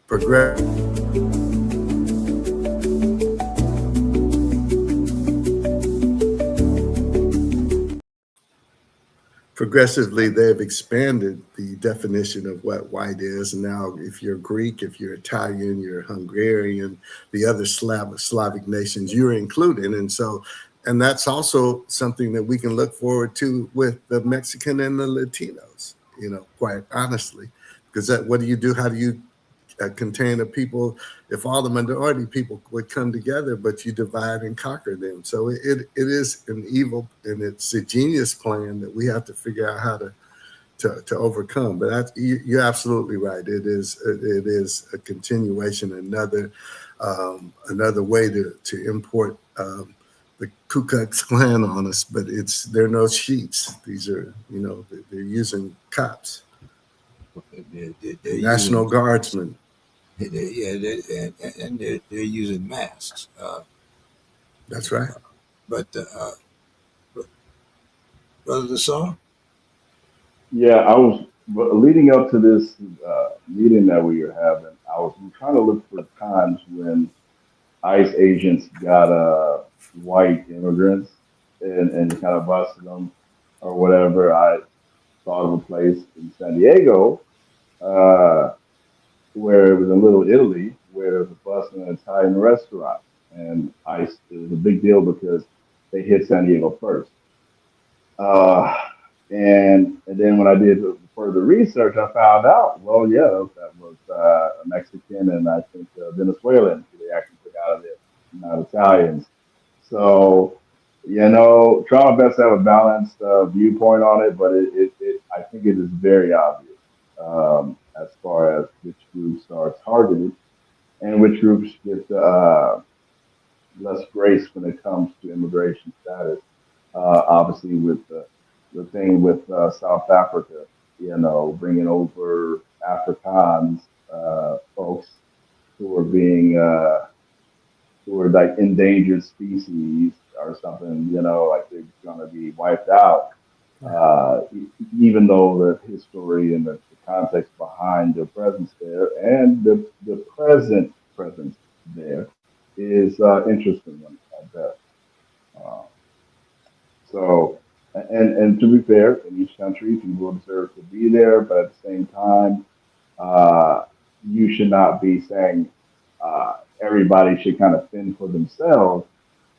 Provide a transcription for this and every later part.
progress. Progressively, they've expanded the definition of what white is. And now, if you're Greek, if you're Italian, you're Hungarian, the other Slavic nations, you're included. And so, and that's also something that we can look forward to with the Mexican and the Latinos, quite honestly. Because what do you do? How do you contain the people if all the minority people would come together, but you divide and conquer them? So it is an evil, and it's a genius plan that we have to figure out how to overcome. But you're absolutely right. It is a continuation, another way to import the Ku Klux Klan on us. But they're no sheets. These are they're using cops, they're National using, Guardsmen. and they're using masks. That's right. But Brother Desar? Yeah, I was leading up to this meeting that we were having. I was trying to look for times when ICE agents got white immigrants and kind of busted them or whatever. I thought of a place in San Diego uh, where it was in Little Italy, where there was a bust in an Italian restaurant, and ICE. It was a big deal because they hit San Diego first. Uh, and then when I did further research, I found out, well, yeah, that was a Mexican and I think Venezuelan who they actually took out of there, not Italians. So, try my best to have a balanced viewpoint on it, but I think it is very obvious as far as which groups are targeted and which groups get less grace when it comes to immigration status. Obviously, with the thing with South Africa, bringing over Afrikaans folks who are being who are like endangered species or something, like they're going to be wiped out. Even though the history and the context behind their presence there and the present presence there is interesting at best. Uh, so, and to be fair, in each country, people deserve to be there, but at the same time, uh, you should not be saying everybody should kind of fend for themselves.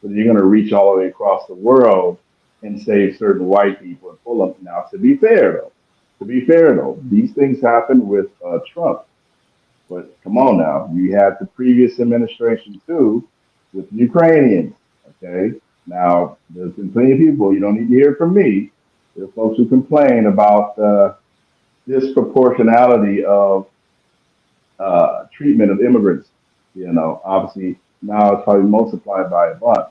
But you're going to reach all the way across the world and save certain white people and pull them. Now, to be fair though, these things happen with Trump. But come on now, you had the previous administration too with Ukrainians. Okay, now there's been plenty of people. You don't need to hear from me. There are folks who complain about the disproportionality of treatment of immigrants. Obviously now it's probably multiplied by a bunch,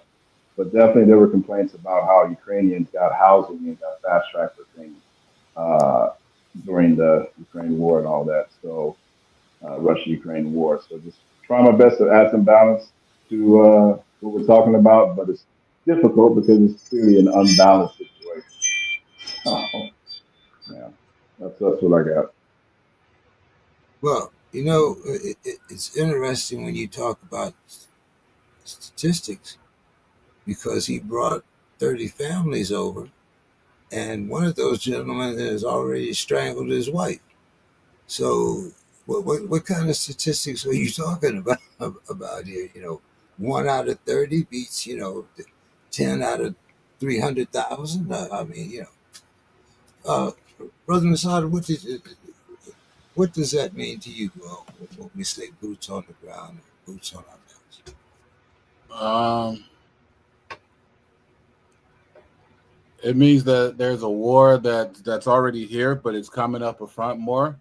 but definitely there were complaints about how Ukrainians got housing and got fast track for things uh, during the Ukraine war and all that. So Russia-Ukraine war. So just trying my best to add some balance to what we're talking about, but it's difficult because it's clearly an unbalanced situation. Oh, yeah, that's what I got. Well, it's interesting when you talk about statistics because he brought 30 families over, and one of those gentlemen has already strangled his wife. So, what kind of statistics are you talking about about here? 1 out of 30 beats 10 out of 300,000. I mean, uh, Brother Masada, what does that mean to you when we say boots on the ground, boots on our backs? Um, it means that there's a war that's already here, but it's coming up a front more.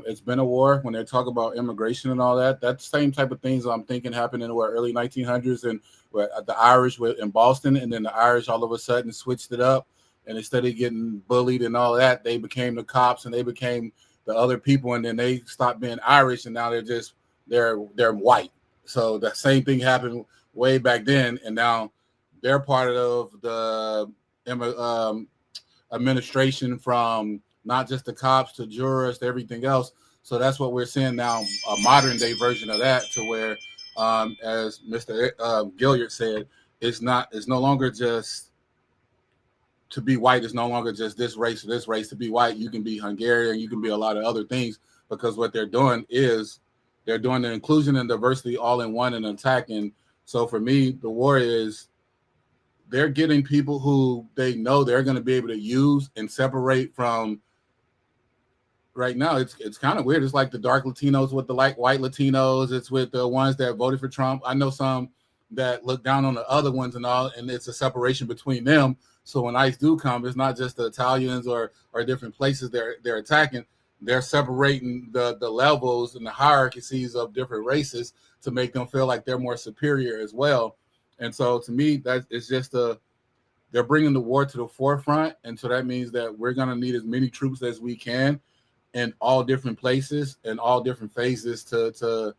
It's been a war. When they talk about immigration and all that, that's the same type of things I'm thinking happened in the early 1900s and where the Irish were in Boston, and then the Irish all of a sudden switched it up, and instead of getting bullied and all that, they became the cops and they became the other people, and then they stopped being Irish, and now they're white. So the same thing happened way back then, and now they're part of the administration, from not just the cops to jurors to everything else. So that's what we're seeing now, a modern day version of that, to where, as Mr. Gilliard said, it's no longer just to be white. It's no longer just this race or this race. To be white, you can be Hungarian, you can be a lot of other things, because what they're doing is they're doing the inclusion and diversity all in one and attacking. So for me, the war is they're getting people who they know they're going to be able to use and separate from. Right now, it's kind of weird. It's like the dark Latinos with the white Latinos. It's with the ones that voted for Trump. I know some that look down on the other ones and all, and it's a separation between them. So when ICE do come, it's not just the Italians or different places they're attacking. They're separating the levels and the hierarchies of different races to make them feel like they're more superior as well. And so to me, that it's just they're bringing the war to the forefront. And so that means that we're going to need as many troops as we can in all different places and all different phases to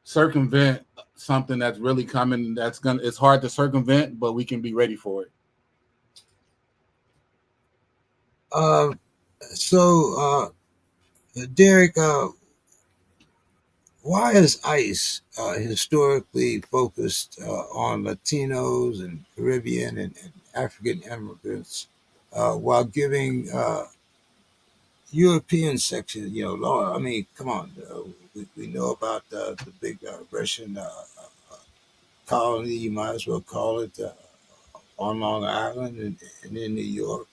circumvent something that's really coming. It's hard to circumvent, but we can be ready for it. Derek, why is ICE historically focused on Latinos and Caribbean and African immigrants, while giving European section, law? I mean, come on, we know about the big Russian colony. You might as well call it on Long Island and in New York.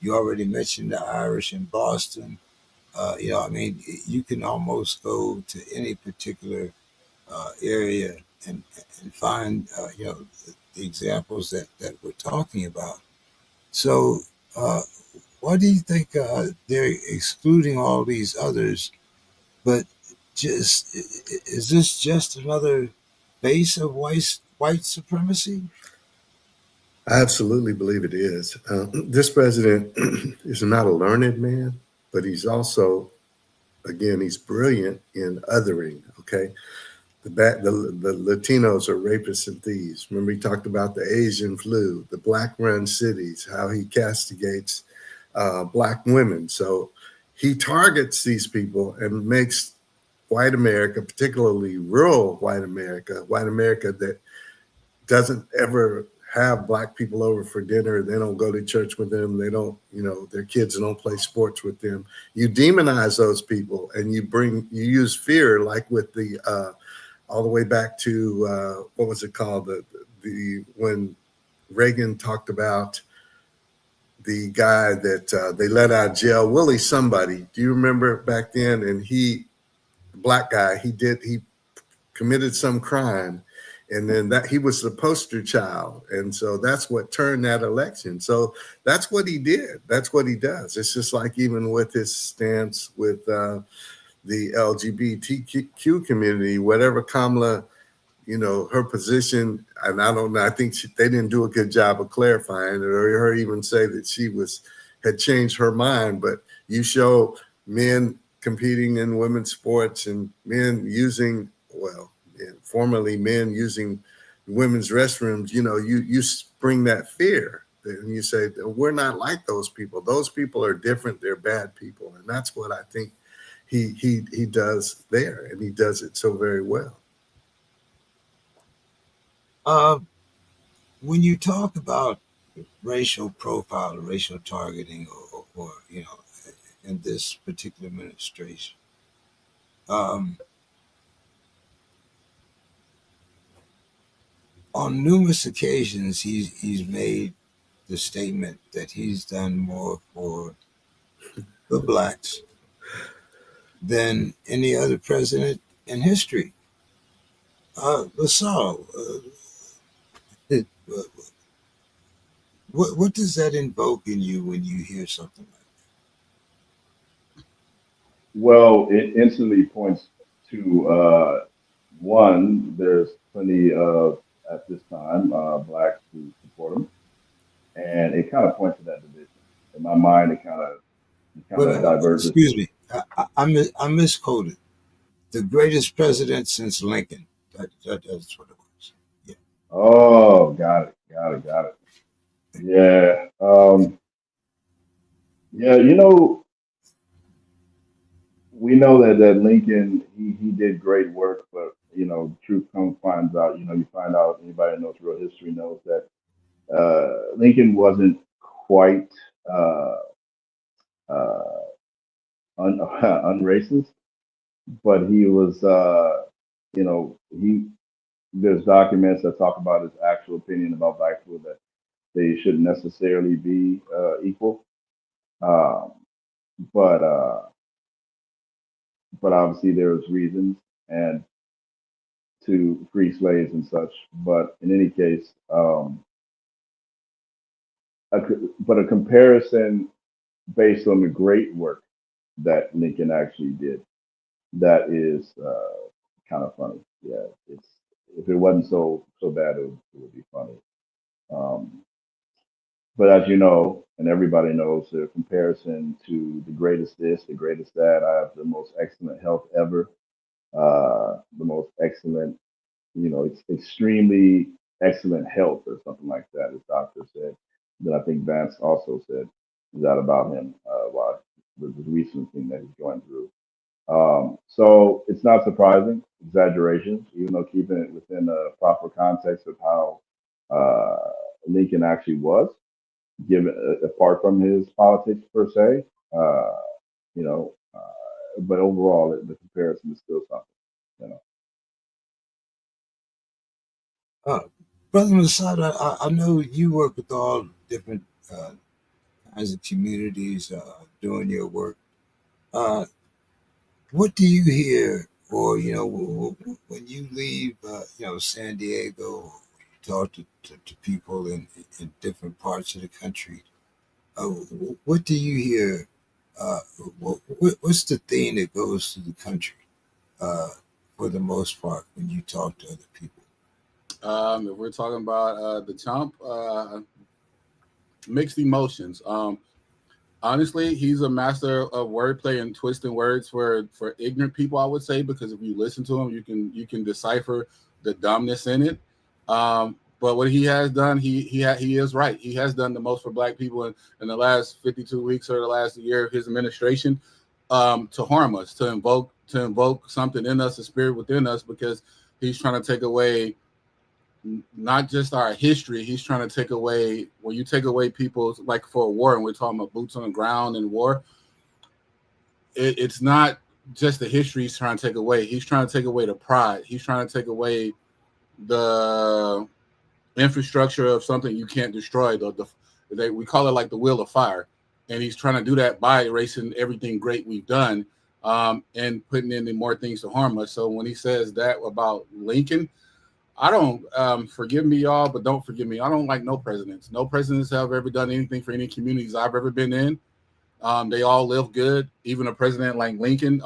You already mentioned the Irish in Boston. I mean, you can almost go to any particular area and find, the examples that we're talking about. So, why do you think they're excluding all these others? But is this just another base of white supremacy? I absolutely believe it is. This president is not a learned man, but he's also, again, he's brilliant in othering. Okay, the Latinos are rapists and thieves. Remember, he talked about the Asian flu, the black-run cities, how he castigates black women. So he targets these people and makes white America, particularly rural white America that doesn't ever have black people over for dinner. They don't go to church with them. They don't, their kids don't play sports with them. You demonize those people and you use fear, like with the, all the way back to, what was it called? When Reagan talked about the guy that they let out of jail, Willie somebody. Do you remember back then? And the black guy, he committed some crime. And then that he was the poster child. And so that's what turned that election. So that's what he did. That's what he does. It's just like even with his stance with the LGBTQ community, whatever Kamala, her position, and I don't know, I think they didn't do a good job of clarifying it, or her even say that she had changed her mind. But you show men competing in women's sports and men using, formerly men using women's restrooms, you bring that fear and you say, we're not like those people. Those people are different. They're bad people. And that's what I think he does there. And he does it so very well. When you talk about racial profile, racial targeting, or in this particular administration, on numerous occasions, he's made the statement that he's done more for the blacks than any other president in history. LaSalle, what does that invoke in you when you hear something like that? Well, it instantly points to one, there's plenty of, at this time, blacks who support him. And it kind of points to that division. In my mind, it kind of diverges. Excuse me, I misquoted. The greatest president since Lincoln. That's what it was. Yeah. Oh, got it. Yeah. Yeah, we know that Lincoln he did great work, but truth comes finds out. You find out, anybody that knows real history knows that Lincoln wasn't quite uh, uh, unracist, but he was. He There's documents that talk about his actual opinion about black people, that they shouldn't necessarily be equal. Um, but obviously there was reasons and to free slaves and such. But in any case, a comparison based on the great work that Lincoln actually did, that is kind of funny. Yeah, it's if it wasn't so bad, it would be funny. Um, but as you know, and everybody knows, the comparison to the greatest this, the greatest that. I have the most excellent health ever, the most excellent, it's extremely excellent health or something like that, as doctor said. That I think Vance also said that about him, while the recent thing that he's going through. So it's not surprising, exaggerations, even though keeping it within a proper context of how uh, Lincoln actually was, given apart from his politics per se. Uh, you know, but overall, the comparison is still something. You know. Uh, Brother Masada, I know you work with all different kinds of communities doing your work. Uh, what do you hear, or when you leave, San Diego, you talk to people in different parts of the country? Uh, what do you hear? What's the theme that goes through the country uh, for the most part when you talk to other people? If we're talking about the chump, mixed emotions. Honestly, he's a master of wordplay and twisting words for ignorant people, I would say, because if you listen to him, you can decipher the dumbness in it. But what he has done, he is right. He has done the most for Black people in the last 52 weeks or the last year of his administration, to harm us, to invoke something in us, a spirit within us, because he's trying to take away not just our history. He's trying to take away, when you take away people's, like for a war, and we're talking about boots on the ground and war, it's not just the history he's trying to take away. He's trying to take away the pride. He's trying to take away the infrastructure of something you can't destroy. We call it like the wheel of fire. And he's trying to do that by erasing everything great we've done, and putting in more things to harm us. So when he says that about Lincoln, I don't, forgive me, y'all, but don't forgive me. I don't like no presidents. No presidents have ever done anything for any communities I've ever been in. They all live good. Even a president like Lincoln,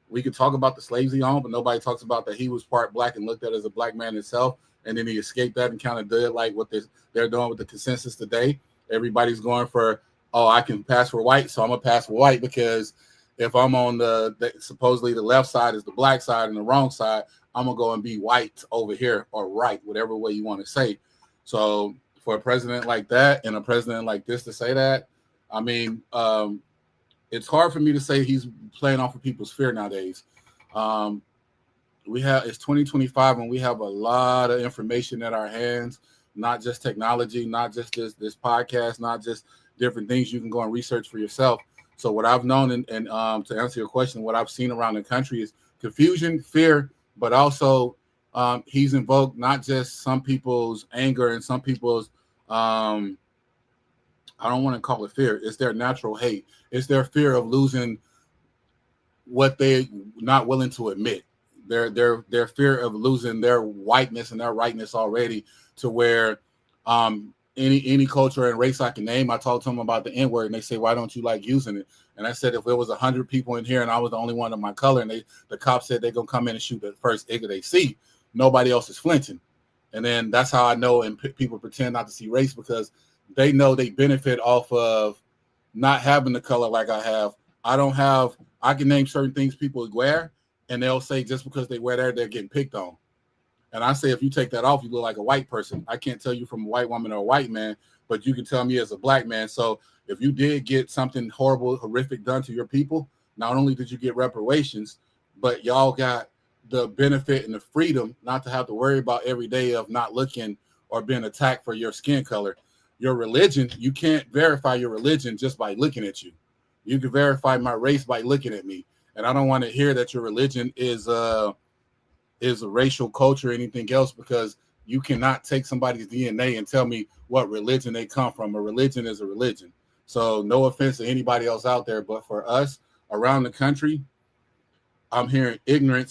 we could talk about the slaves he owned, but nobody talks about that he was part Black and looked at as a Black man himself. And then he escaped that and kind of did like what they're doing with the consensus today. Everybody's going for, oh, I can pass for white, so I'm going to pass for white, because if I'm on the supposedly the left side is the Black side and the wrong side, I'm gonna go and be white over here, or right, whatever way you want to say. So for a president like that and a president like this to say that, I mean, it's hard for me to say he's playing off of people's fear nowadays. It's 2025 and we have a lot of information at our hands, not just technology, not just this podcast, not just different things you can go and research for yourself. So what I've known, and to answer your question, what I've seen around the country is confusion, fear, but also he's invoked not just some people's anger and some people's, I don't want to call it fear. It's their natural hate. It's their fear of losing what they're not willing to admit. Their fear of losing their whiteness and their rightness already, to where any culture and race I can name, I talked to them about the N-word and they say, why don't you like using it? And I said, if it was 100 people in here and I was the only one of my color, and the cops said they're going to come in and shoot the first nigga they see, nobody else is flinching. And then that's how I know, and people pretend not to see race, because they know they benefit off of not having the color like I have. I can name certain things people wear, and they'll say just because they wear that, they're getting picked on. And I say, if you take that off, you look like a white person. I can't tell you from a white woman or a white man, but you can tell me as a Black man. So if you did get something horrible, horrific done to your people, not only did you get reparations, but y'all got the benefit and the freedom not to have to worry about every day of not looking or being attacked for your skin color. Your religion, you can't verify your religion just by looking at you. You can verify my race by looking at me. And I don't want to hear that your religion is a racial culture or anything else, because you cannot take somebody's DNA and tell me what religion they come from. A religion is a religion. So no offense to anybody else out there, but for us around the country, I'm hearing ignorant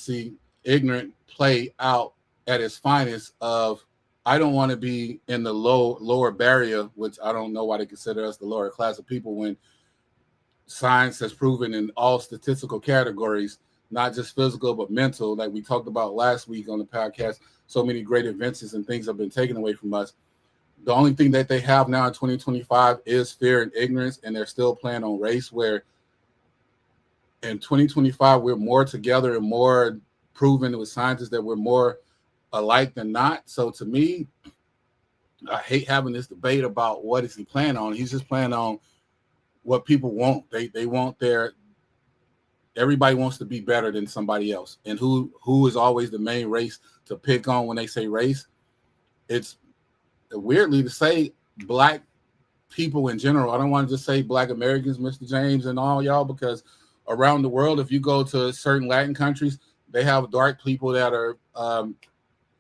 play out at its finest of, I don't want to be in the lower barrier, which I don't know why they consider us the lower class of people, when science has proven in all statistical categories, not just physical, but mental, like we talked about last week on the podcast, so many great advances and things have been taken away from us. The only thing that they have now in 2025 is fear and ignorance, and they're still playing on race, where in 2025, we're more together and more proven with scientists that we're more alike than not. So to me, I hate having this debate about what is he playing on. He's just playing on what people want. They want everybody wants to be better than somebody else. And who is always the main race to pick on when they say race? It's weirdly to say black people in general. I don't want to just say black Americans, Mr. James and all y'all, because around the world, if you go to certain Latin countries, they have dark people that are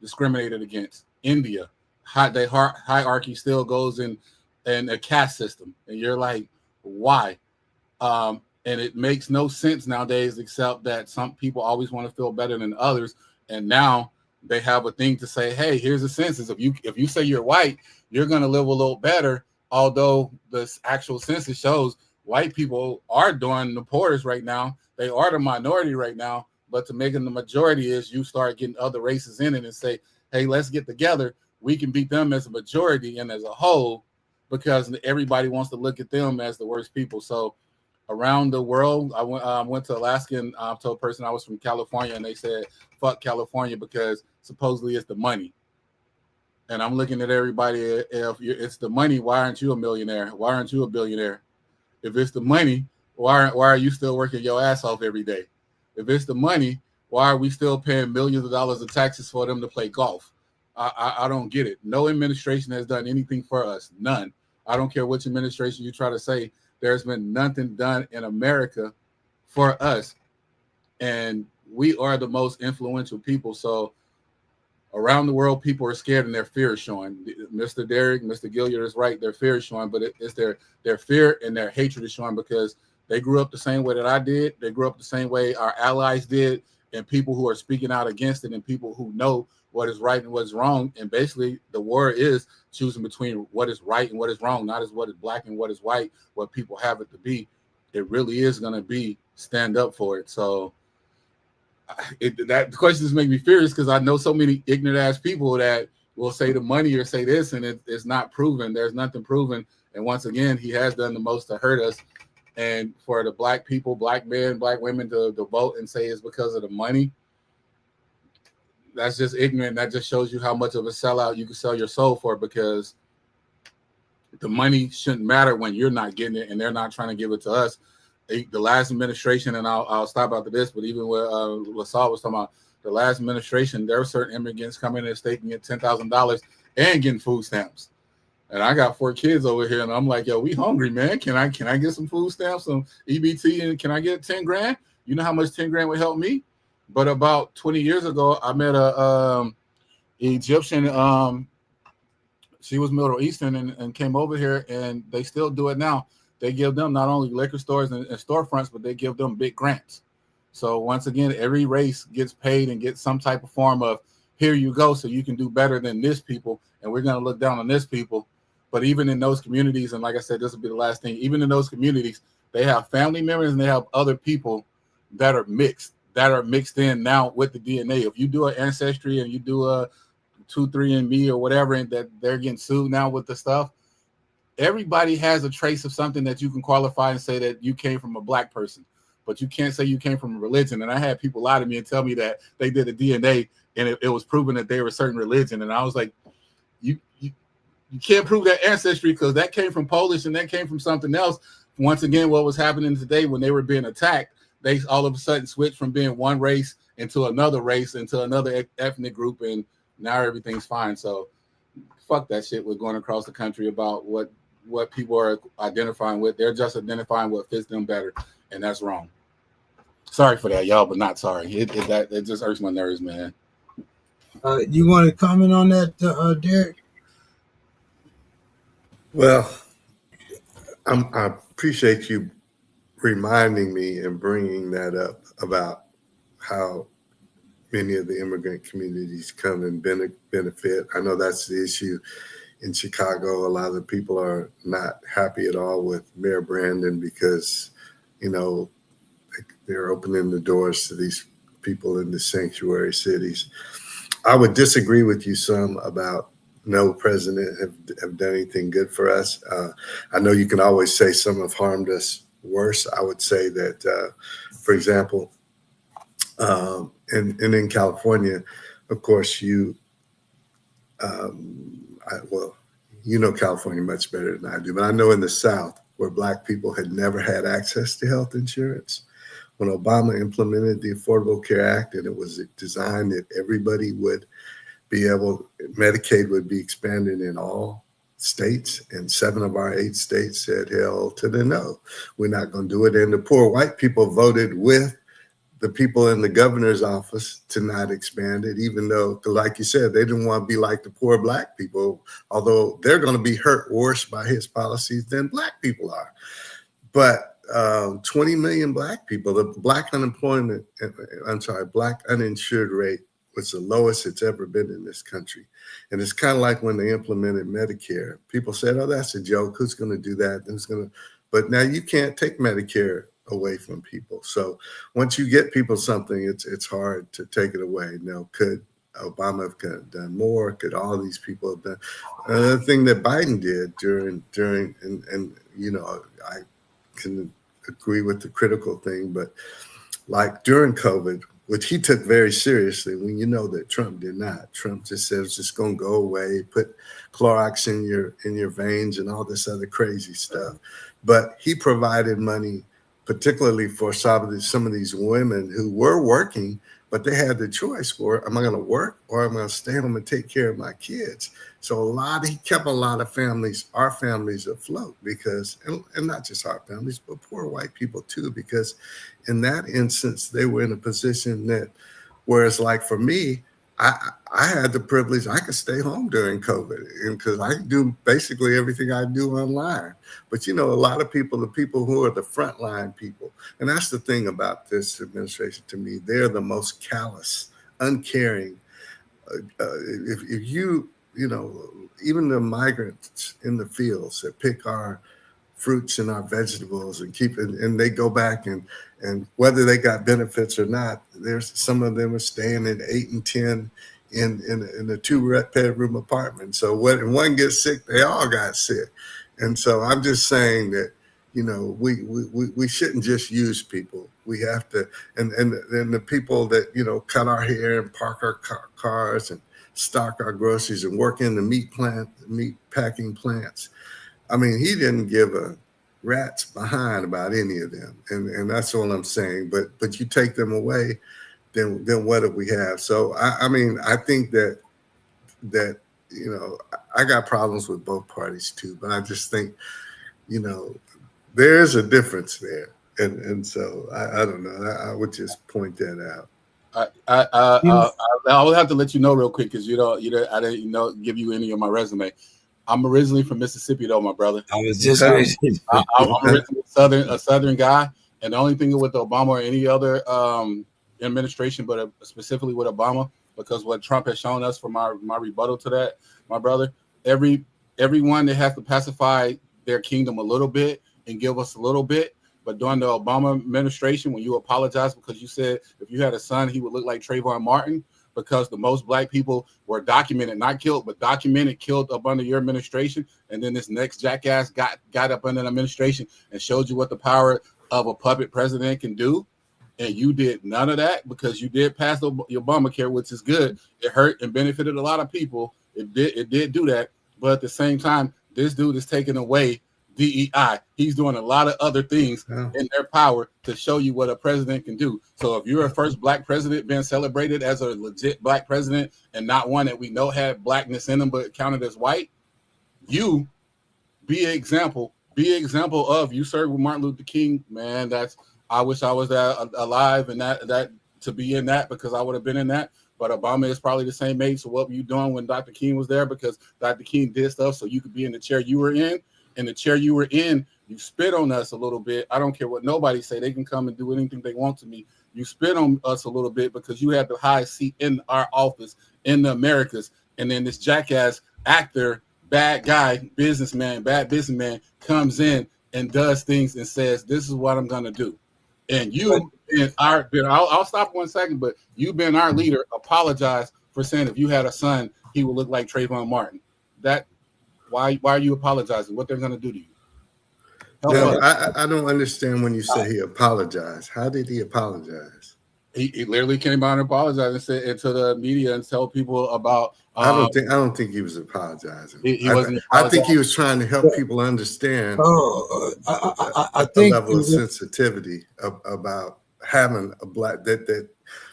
discriminated against. India, the hierarchy still goes in a caste system. And you're like, why? And it makes no sense nowadays, except that some people always want to feel better than others. And now they have a thing to say, hey, here's the census. If you say you're white, you're going to live a little better. Although the actual census shows white people are doing the poorest right now. They are the minority right now. But to make them the majority is you start getting other races in it and say, hey, let's get together. We can beat them as a majority and as a whole, because everybody wants to look at them as the worst people. So around the world, I went to Alaska, and I told a person I was from California, and they said, fuck California, because supposedly it's the money. And I'm looking at everybody, if it's the money, why aren't you a millionaire? Why aren't you a billionaire? If it's the money, why are you still working your ass off every day? If it's the money, why are we still paying millions of dollars of taxes for them to play golf? I don't get it. No administration has done anything for us. None. I don't care which administration you try to say. There's been nothing done in America for us. And we are the most influential people. So around the world, people are scared and their fear is showing. Mr. Derek, Mr. Gilliard is right. Their fear is showing, but it's their fear and their hatred is showing, because they grew up the same way that I did. They grew up the same way our allies did, and people who are speaking out against it, and people who know what is right and what is wrong. And basically the war is choosing between what is right and what is wrong, not as what is black and what is white, what people have it to be. It really is going to be stand up for it. So that questions make me furious, because I know so many ignorant ass people that will say the money or say this, and it's not proven. There's nothing proven. And once again, he has done the most to hurt us. And for the black people, black men, black women to vote and say it's because of the money, that's just ignorant. That just shows you how much of a sellout you can sell your soul for, because the money shouldn't matter when you're not getting it and they're not trying to give it to us. The last administration, and I'll stop after this, but even what LaSalle was talking about, the last administration, there were certain immigrants coming in the state and get $10,000 and getting food stamps. And I got 4 kids over here, and I'm like, yo, we hungry, man. Can I get some food stamps, some EBT, and can I get 10 grand? You know how much 10 grand would help me? But about 20 years ago, I met a Egyptian. She was Middle Eastern and came over here, and they still do it now. They give them not only liquor stores and storefronts, but they give them big grants. So once again, every race gets paid and gets some type of form of, here you go, so you can do better than this people, and we're going to look down on this people. But even in those communities, and like I said, this will be the last thing, even in those communities, they have family members and they have other people that are mixed in now with the DNA. If you do an ancestry and you do a 23andMe or whatever, and that they're getting sued now with the stuff, everybody has a trace of something that you can qualify and say that you came from a black person, but you can't say you came from a religion. And I had people lie to me and tell me that they did a DNA and it was proven that they were a certain religion. And I was like, you can't prove that ancestry, because that came from Polish and that came from something else. Once again, what was happening today when they were being attacked, they all of a sudden switch from being one race into another race, into another ethnic group, and now everything's fine. So fuck that shit with going across the country about what people are identifying with. They're just identifying what fits them better, and that's wrong. Sorry for that, y'all, but not sorry. It just hurts my nerves, man. You want to comment on that, Derek? Well, I appreciate you reminding me and bringing that up about how many of the immigrant communities come and benefit. I know that's the issue in Chicago. A lot of the people are not happy at all with Mayor Brandon because, you know, they're opening the doors to these people in the sanctuary cities. I would disagree with you some about no president have done anything good for us. I know you can always say some have harmed us worse. I would say that, for example, and in California, of course, you know California much better than I do, but I know in the South where Black people had never had access to health insurance, when Obama implemented the Affordable Care Act, and it was designed that everybody would be able, Medicaid would be expanded in all states, and 7 of our 8 states said hell to the no. We're not going to do it. And the poor white people voted with the people in the governor's office to not expand it, even though, like you said, they didn't want to be like the poor Black people, although they're going to be hurt worse by his policies than Black people are. But 20 million Black people, the Black uninsured rate was the lowest it's ever been in this country. And it's kind of like when they implemented Medicare. People said, oh, that's a joke. Who's going to do that? But now you can't take Medicare away from people. So once you get people something, it's hard to take it away. Now, could Obama have done more? Could all these people have done? Another thing that Biden did during and you know, I can agree with the critical thing, but like during COVID, which he took very seriously, when you know that Trump did not. Trump just said it's just going to go away, put Clorox in your veins and all this other crazy stuff. But he provided money, particularly for some of these women who were working, but they had the choice for, am I going to work or am I going to stay home and take care of my kids? So he kept a lot of families, our families, afloat because, and not just our families, but poor white people too, because in that instance, they were in a position that, whereas like for me, I had the privilege, I could stay home during COVID because I could do basically everything I do online. But, you know, a lot of people, the people who are the frontline people, and that's the thing about this administration to me, they're the most callous, uncaring. If you know, even the migrants in the fields that pick our fruits and our vegetables and keep it, and they go back and whether they got benefits or not, there's some of them are staying at 8 and 10 in a 2-bedroom apartment. So when one gets sick, they all got sick. And so I'm just saying that, you know, we shouldn't just use people. We have to, and the people that, you know, cut our hair and park our cars and stock our groceries and work in the meat packing plants. I mean, he didn't give a rat's behind about any of them. And that's all I'm saying. But you take them away, then what do we have? So, I mean, I think that, you know, I got problems with both parties too, but I just think, you know, there's a difference there. And so I don't know. I would just point that out. I will have to let you know real quick because I didn't give you any of my resume. I'm originally from Mississippi, though, my brother. I was just I'm originally a southern guy, and the only thing with Obama or any other administration, but specifically with Obama, because what Trump has shown us for my rebuttal to that, my brother, everyone that has to pacify their kingdom a little bit and give us a little bit. But during the Obama administration, when you apologized because you said if you had a son, he would look like Trayvon Martin, because the most Black people were documented, not killed, but documented, killed up under your administration. And then this next jackass got up under the administration and showed you what the power of a puppet president can do. And you did none of that because you did pass the Obamacare, which is good. It hurt and benefited a lot of people. It did do that. But at the same time, this dude is taking away DEI. He's doing a lot of other things Oh. in their power to show you what a president can do. So if you're a first black president being celebrated as a legit black president and not one that we know had blackness in him but counted as white, you be an example. Be an example of you served with Martin Luther King, man. I wish I was alive and that to be in that, because I would have been in that. But Obama is probably the same age. So what were you doing when Dr. King was there? Because Dr. King did stuff so you could be in the chair you were in. In the chair you were in, you spit on us a little bit. I don't care what nobody say. They can come and do anything they want to me. You spit on us a little bit because you had the highest seat in our office in the Americas. And then this jackass actor, bad guy, bad businessman comes in and does things and says, this is what I'm going to do. And you, I'll stop 1 second, but you being our leader, apologize for saying if you had a son, he would look like Trayvon Martin. Why are you apologizing? What they're going to do to you? No, I don't understand when you say he apologized. How did he apologize? He literally came out and apologized and said to the media and tell people about. I don't think he was apologizing. He wasn't. I think he was trying to help people understand I think a level of sensitivity about having a black that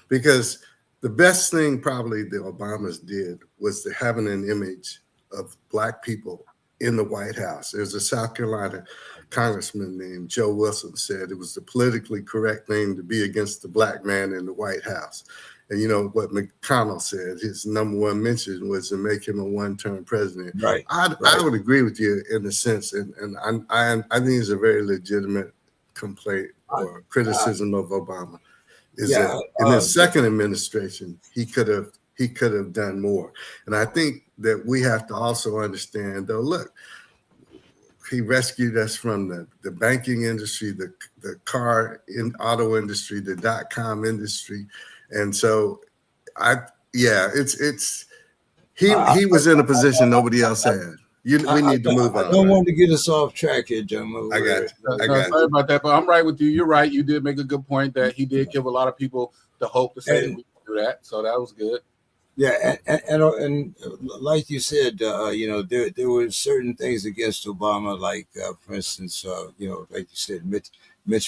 because the best thing probably the Obamas did was to having an image of black people in the White House. There's a South Carolina congressman named Joe Wilson said it was the politically correct thing to be against the black man in the White House. And you know what McConnell said, his number one mention was to make him a one-term president. Right. I would agree with you in the sense, and I think it's a very legitimate complaint or criticism of Obama. Is that in his second administration, he could have done more. And I think that we have to also understand, though, look, he rescued us from the banking industry, the auto industry, the .com industry. And so he was in a position nobody else had. We need to move on. I don't want to get us off track here, gentlemen. I got you. Sorry about that, but I'm right with you. You're right. You did make a good point that he did give a lot of people the hope to say that we can do that. So that was good. Yeah, and like you said, there were certain things against Obama, like for instance, like you said, Mitch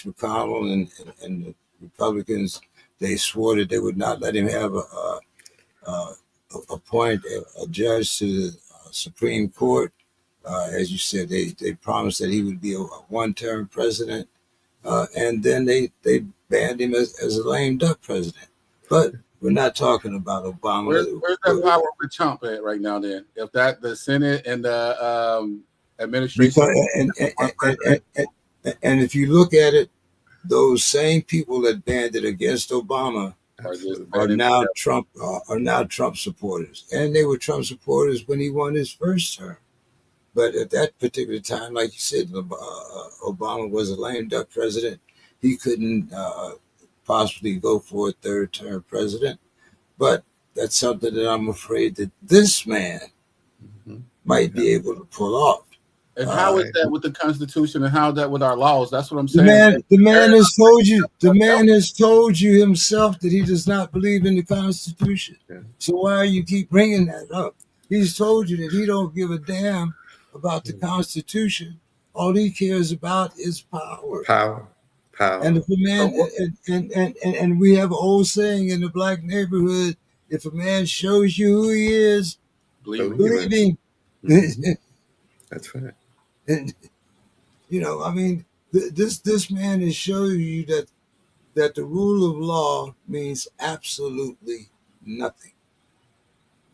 McConnell and the Republicans, they swore that they would not let him have appoint a judge to the Supreme Court. As you said, they promised that he would be a one-term president, and then they banned him as a lame duck president. But we're not talking about Obama. Where's that power with Trump at right now? Then, if the Senate and the administration, and if you look at it, those same people that banned it against Obama are now Trump supporters, and they were Trump supporters when he won his first term. But at that particular time, like you said, Obama was a lame duck president. He couldn't possibly go for a third term president. But that's something that I'm afraid that this man might be able to pull off. And how is that with the Constitution, and how is that with our laws? That's what I'm saying. The man has told you. The man has told you himself that he does not believe in the Constitution. Yeah. So why you keep bringing that up? He's told you that he don't give a damn about the Constitution. All he cares about is power. Power. And if a man and we have an old saying in the black neighborhood: if a man shows you who he is, believe him. That's right. And this man is showing you that the rule of law means absolutely nothing.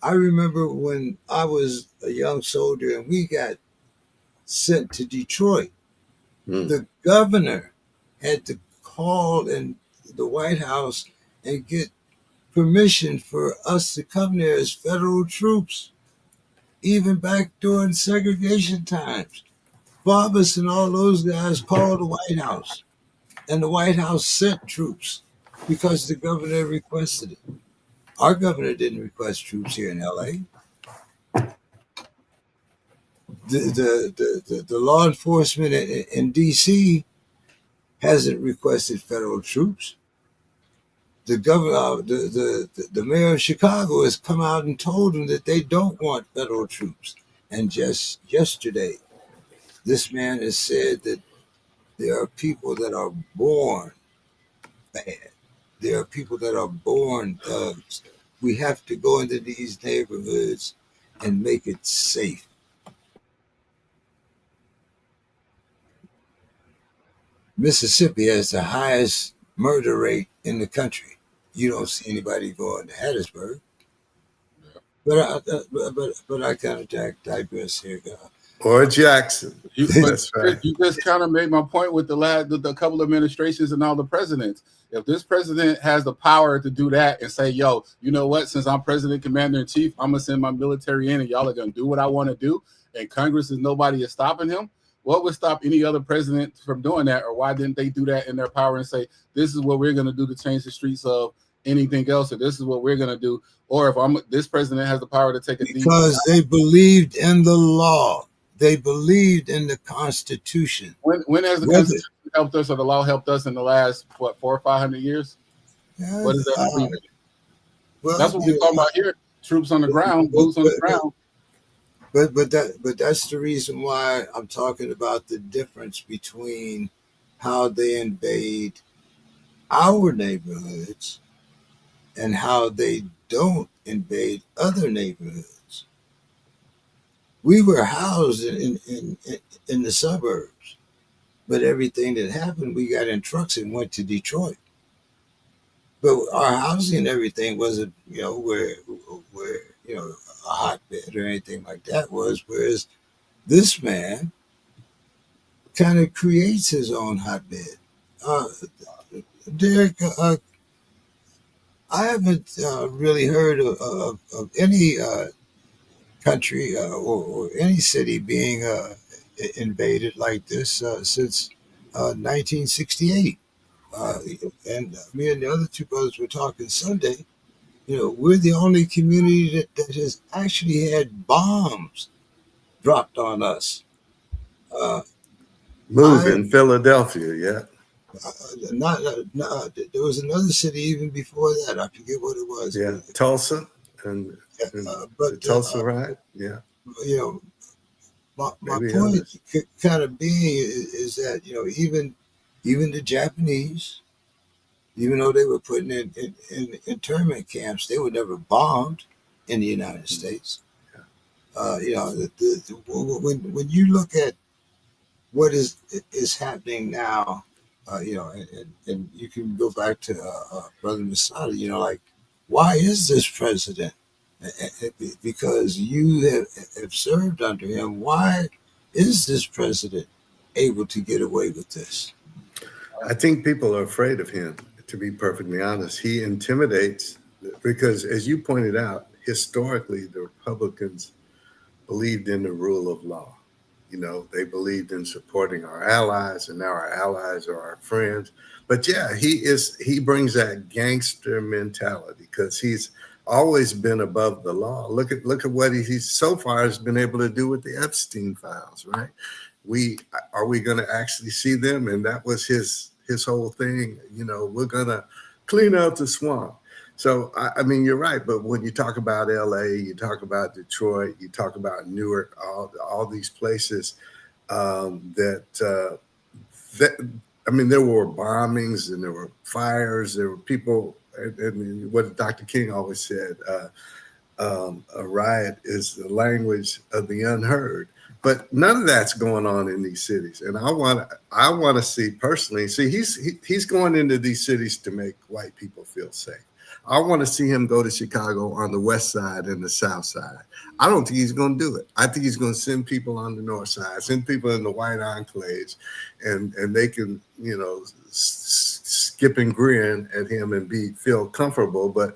I remember when I was a young soldier and we got sent to Detroit, the governor had to call in the White House and get permission for us to come there as federal troops, even back during segregation times. Barbas and all those guys called the White House, and the White House sent troops because the governor requested it. Our governor didn't request troops here in LA. The law enforcement in DC hasn't requested federal troops. The governor, the mayor of Chicago has come out and told them that they don't want federal troops. And just yesterday, This man has said that there are people that are born bad. There are people that are born thugs. We have to go into these neighborhoods and make it safe. Mississippi has the highest murder rate in the country. You don't see anybody going to Hattiesburg. But I kind of digress here, God. Or Jackson. But That's right. you just kind of made my point with the couple of administrations and all the presidents. If this president has the power to do that and say, yo, you know what, since I'm president, commander in chief, I'm going to send my military in and y'all are going to do what I want to do. And Congress is nobody is stopping him. What would stop any other president from doing that? Or why didn't they do that in their power and say, this is what we're going to do to change the streets of anything else? Or this is what we're going to do. Or if this president has the power to take a because they believed in the law. They believed in the Constitution. When has the Constitution helped us or the law helped us in the last, 400 or 500 years? What is that? Well, that's what we're talking about here. Troops on the ground, boots on the ground. But that's the reason why I'm talking about the difference between how they invade our neighborhoods and how they don't invade other neighborhoods. We were housed in the suburbs, but everything that happened, we got in trucks and went to Detroit. But our housing and everything wasn't, where a hotbed or anything like that was. Whereas this man kind of creates his own hotbed. Derek, I haven't really heard of any country or any city being invaded like this since 1968. And me and the other two brothers were talking Sunday. We're the only community that has actually had bombs dropped on us. In Philadelphia, yeah. There was another city even before that. I forget what it was. Yeah, Tulsa but Tulsa, right? Yeah. My point kind of being is that even the Japanese, even though they were put in internment camps, they were never bombed in the United States. When you look at what is happening now, and you can go back to Brother Masada, why is this president? Because you have served under him. Why is this president able to get away with this? I think people are afraid of him, to be perfectly honest. He intimidates because, as you pointed out, historically, the Republicans believed in the rule of law. They believed in supporting our allies, and now our allies are our friends. But yeah, he brings that gangster mentality because he's always been above the law. Look at what he so far has been able to do with the Epstein files, right? Are we going to actually see them? And that was his whole thing. We're going to clean out the swamp. So, I mean, you're right. But when you talk about LA, you talk about Detroit, you talk about Newark, all these places there were bombings and there were fires. There were people, and what Dr. King always said, a riot is the language of the unheard. But none of that's going on in these cities. And I want to see personally, he's going into these cities to make white people feel safe. I want to see him go to Chicago on the west side and the south side. I don't think he's going to do it. I think he's going to send people on the north side, send people in the white enclaves, and they can, skip and grin at him and feel comfortable. But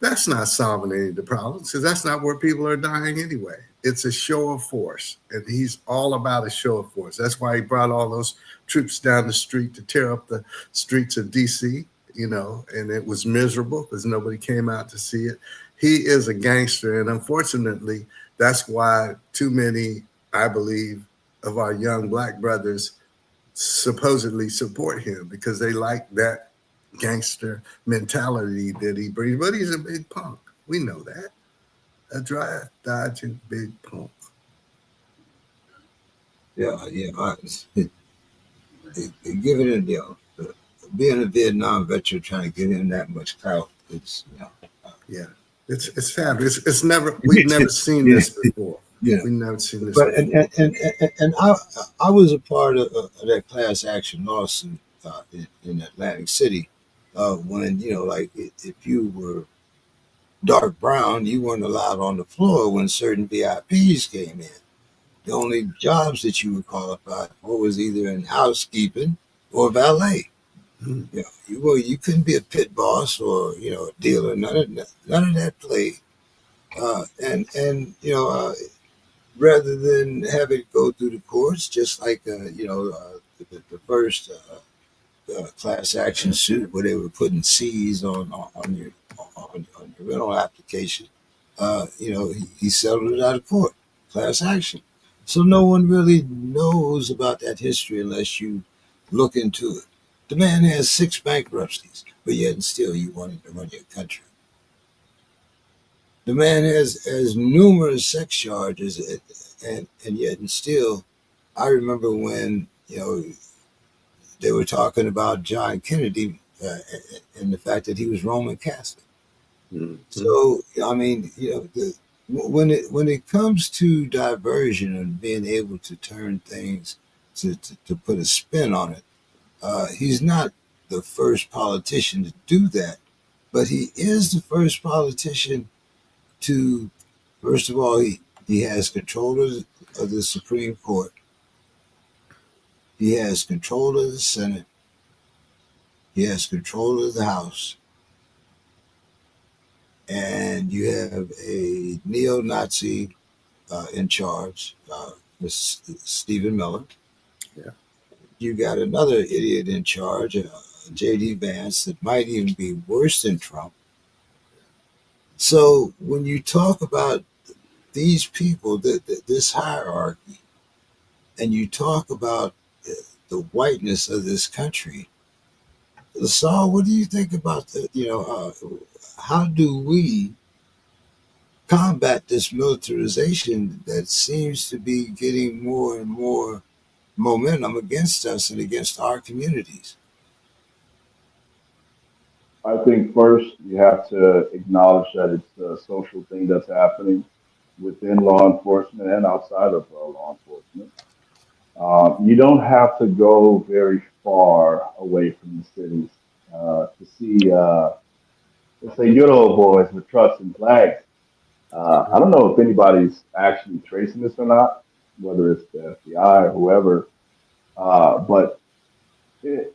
that's not solving any of the problems because that's not where people are dying anyway. It's a show of force, and he's all about a show of force. That's why he brought all those troops down the street to tear up the streets of D.C., and it was miserable because nobody came out to see it. He is a gangster, and unfortunately, that's why too many, I believe, of our young black brothers supposedly support him because they like that gangster mentality that he brings. But he's a big punk. We know that. A dry, dodging big punk. Giving it, being a Vietnam veteran, trying to give him that much clout, Yeah, it's fabulous. We've never seen yeah, this before. yeah. We've never seen this But before. and I was a part of that class action lawsuit in Atlantic City when like if you were dark brown, you weren't allowed on the floor when certain VIPs came in. The only jobs that you were qualified for was either in housekeeping or valet. Hmm. You couldn't be a pit boss or a dealer. None of that played. And rather than have it go through the courts, just like the first class action suit where they were putting C's on your rental application, he settled it out of court, class action. So no one really knows about that history unless you look into it. The man has 6 bankruptcies, but yet and still you want him to run your country. The man has numerous sex charges, and yet and still, I remember when they were talking about John Kennedy and the fact that he was Roman Catholic. Hmm. So I mean, when it comes to diversion and being able to turn things to put a spin on it, he's not the first politician to do that, but he is the first politician to, first of all, he has control of the Supreme Court. He has control of the Senate. He has control of the House. And you have a neo-Nazi in charge, Stephen Miller. Yeah. You got another idiot in charge, J.D. Vance, that might even be worse than Trump. So when you talk about these people, this hierarchy, and you talk about the whiteness of this country, Saul, what do you think about how do we combat this militarization that seems to be getting more and more momentum against us and against our communities? I think first you have to acknowledge that it's a social thing that's happening within law enforcement and outside of law enforcement. You don't have to go very far away from the cities to see, let's say, good old boys with trucks and flags. I don't know if anybody's actually tracing this or not, whether it's the FBI or whoever, but it,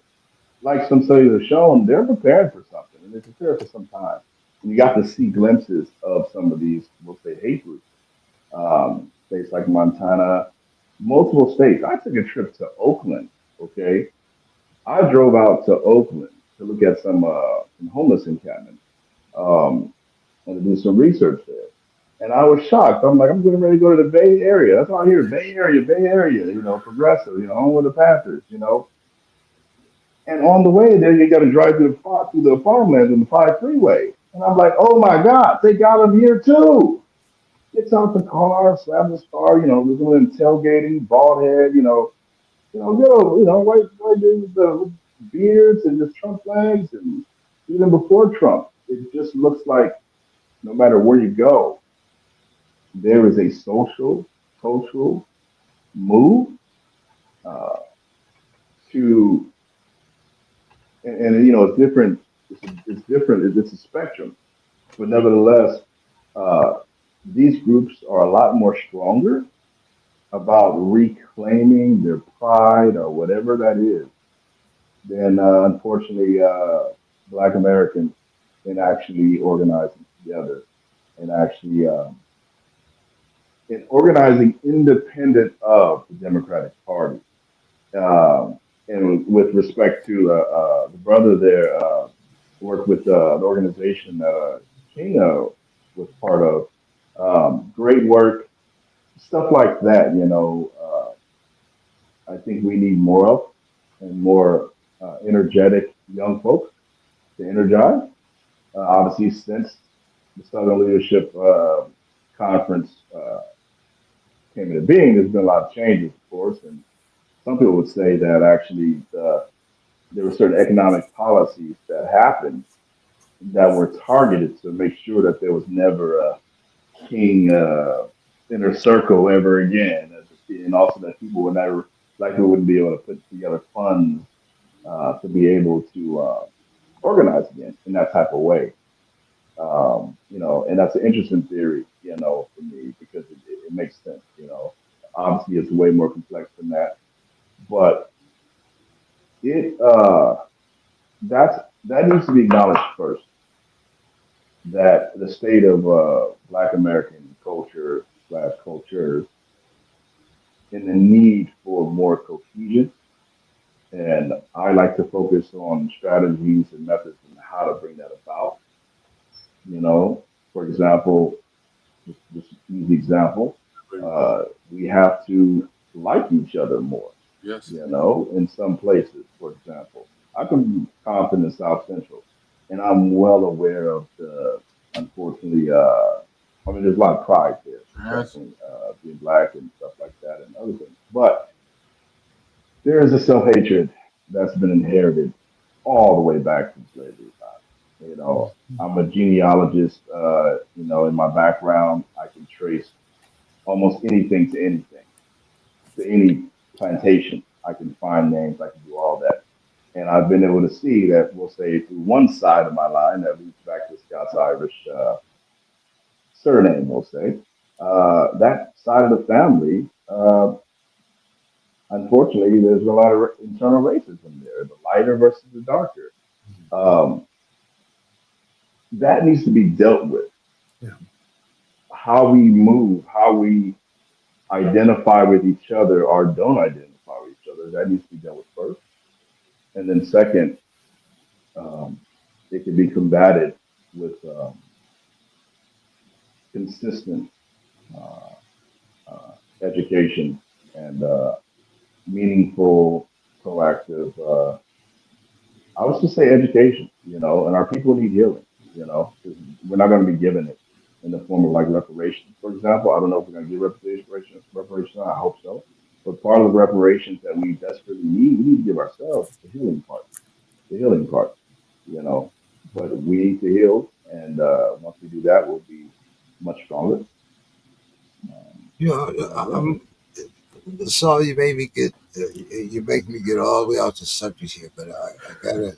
like some studies have shown, they're prepared for something, and they're prepared for some time. And you got to see glimpses of some of these, we'll say, hate groups. States like Montana, multiple states. I took a trip to Oakland. Okay, I drove out to Oakland to look at some homeless encampment and to do some research there. And I was shocked. I'm like, I'm getting ready to go to the Bay Area. That's all I hear: Bay Area, Bay Area. Progressive. On with the Panthers. And on the way there, you got to drive through the farmlands on the 5 freeway. And I'm like, oh my God, they got them here too. Gets out the car, slams his car, we're doing tailgating, bald head, good old, white dudes with beards and just Trump flags. And even before Trump, it just looks like no matter where you go, there is a social, cultural move uh, to, and it's different. It's different. It's a spectrum, but nevertheless, uh, these groups are a lot more stronger about reclaiming their pride or whatever that is than unfortunately Black Americans in actually organizing together and actually in organizing independent of the Democratic Party. And with respect to the brother there, worked with an organization that King was part of. Great work, stuff like that. I think we need more of and more energetic young folks to energize. Obviously, since the Southern Leadership Conference came into being, there's been a lot of changes, of course. And some people would say that actually there were certain economic policies that happened that were targeted to make sure that there was never a king inner circle ever again, and also that people would never, like, people wouldn't be able to put together funds to be able to organize again in that type of way. And that's an interesting theory, for me, because it makes sense. Obviously it's way more complex than that, but it that needs to be acknowledged first, that the state of Black American culture slash cultures and the need for more cohesion. And I like to focus on strategies and methods and how to bring that about. For example, just easy example, we have to like each other more. Yes. In some places, for example, I can comp in the South Central, and I'm well aware of the, unfortunately, there's a lot of pride there, Yes. definitely, being Black and stuff like that and other things. But there is a self-hatred that's been inherited all the way back from slavery time. I'm a genealogist, in my background, I can trace almost anything to anything, to any plantation. I can find names, I can do all that. And I've been able to see that, we'll say, through one side of my line that leads back to Scots Irish surname, we'll say, that side of the family, unfortunately, there's a lot of internal racism there, the lighter versus the darker. Um, that needs to be dealt with. Yeah. How we move, how we identify with each other or don't identify with each other, that needs to be dealt with first. And then second, it can be combated with consistent uh, education and meaningful, proactive, I was just say education, and our people need healing, 'cause we're not going to be given it in the form of like reparations, for example. I don't know if we're going to get reparations. I hope so. But part of the reparations that we desperately need, we need to give ourselves the healing part, you know. But we need to heal, and once we do that, we'll be much stronger. You know, I'm sorry you made me get you make me get all the way out the subject here, but I gotta,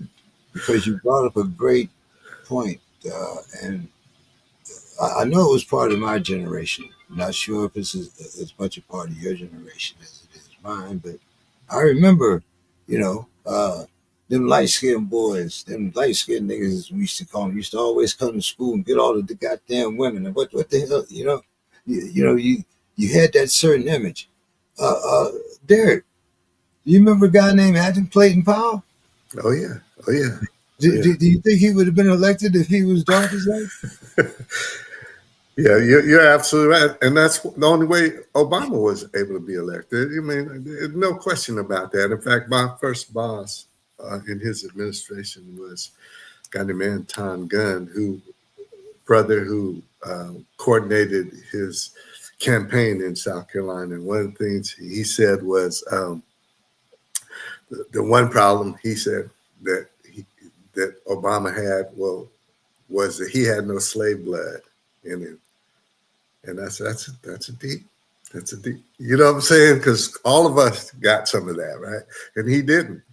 because you brought up a great point, and I know it was part of my generation. I'm not sure if it's as much a part of your generation as it is mine, but I remember, you know, them light skinned boys, them light skinned niggas, as we used to call them, used to always come to school and get all of the goddamn women. And what the hell, you had that certain image. Uh, uh, Derek, do you remember a guy named Adam Clayton Powell? Oh yeah, oh yeah, oh, Do, yeah. do, do you think he would have been elected if he was dark as that? Yeah, you're absolutely right, and that's the only way Obama was able to be elected. I mean, there's no question about that. In fact, my first boss in his administration was a guy named Anton Gunn, who coordinated his campaign in South Carolina. And one of the things he said was the one problem he said that Obama had was that he had no slave blood in him. And that's a deep, you know what I'm saying? Because all of us got some of that, right? And he didn't,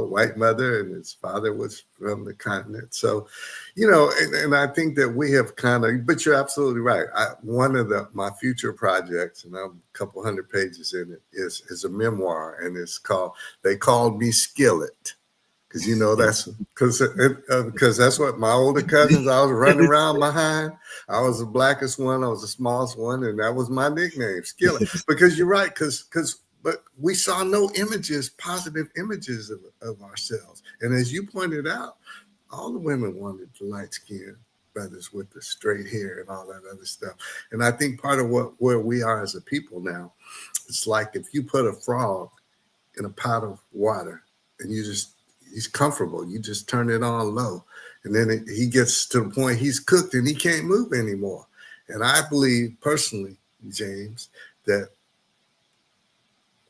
white mother, and his father was from the continent. So, and I think that we have but you're absolutely right. One of my future projects, and I'm a couple hundred pages in it, is a memoir, and They Called Me Skillet. Because because that's what my older cousins, I was running around behind. I was the blackest one, I was the smallest one, and that was my nickname, Skillet. Because you're right, but we saw no positive images of ourselves. And as you pointed out, all the women wanted the light skin brothers with the straight hair and all that other stuff. And I think part of where we are as a people now, it's like if you put a frog in a pot of water and he's comfortable. You just turn it on low. And then he gets to the point he's cooked and he can't move anymore. And I believe personally, James, that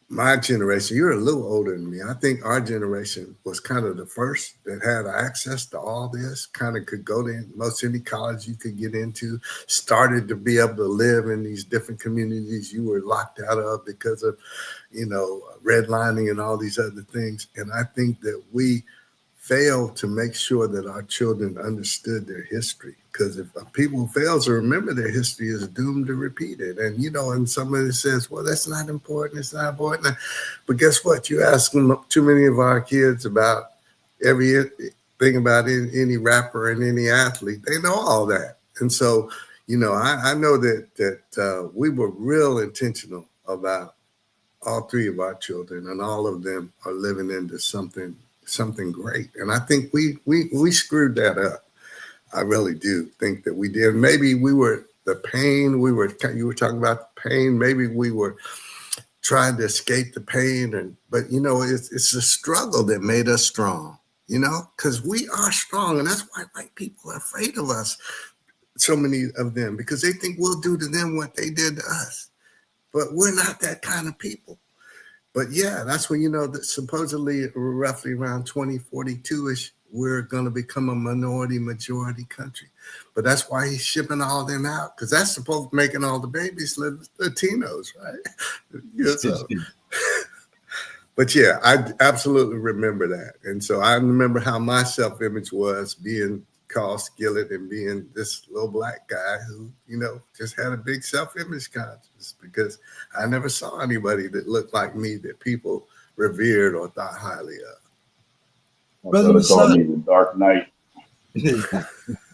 my generation, you're a little older than me. I think our generation was kind of the first that had access to all this, kind of could go to most any college you could get into, started to be able to live in these different communities you were locked out of because of, redlining and all these other things. And I think that we failed to make sure that our children understood their history. Because if people fail to remember their history, is doomed to repeat it. And and somebody says, "Well, that's not important. It's not important." But guess what? You ask them too many of our kids about everything about any rapper and any athlete, they know all that. And so, I know that we were real intentional about all three of our children, and all of them are living into something great. And I think we screwed that up. I really do think that we did. Maybe we were the pain. You were talking about the pain. Maybe we were trying to escape the pain, but it's a struggle that made us strong. Because we are strong, and that's why white people are afraid of us. So many of them, because they think we'll do to them what they did to us. But we're not that kind of people. But yeah, that's when that supposedly roughly around 2042-ish, we're going to become a majority country. But that's why he's shipping all them out, because that's supposed to making all the babies Latinos, right? So. But yeah, I absolutely remember that. And so I remember how my self-image was being called Skillet and being this little black guy who, just had a big self-image conscious, because I never saw anybody that looked like me that people revered or thought highly of. My brother called me the Dark Knight. That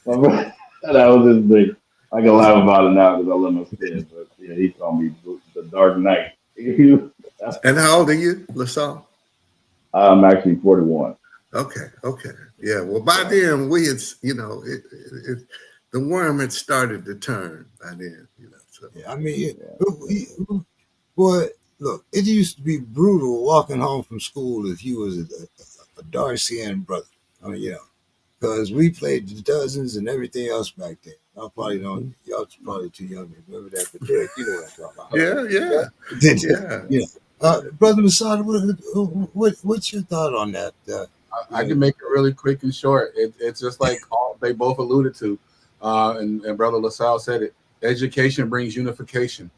was his thing. I can laugh about it now because I love my skin, but yeah, he called me the Dark Knight. And how old are you, LaSalle? I'm actually 41. Okay. Yeah. Well, by then we had, the worm had started to turn by then, So. Yeah, I mean, boy, look, it used to be brutal walking home from school if you was a dark-skinned brother. I mean, because we played dozens and everything else back then. I probably don't. Y'all probably too young to remember that, but Derek, you know what I'm talking about. Yeah. Brother Masada, what's your thought on that? I can make it really quick and short. It's just like they both alluded to, and Brother LaSalle said it. Education brings unification.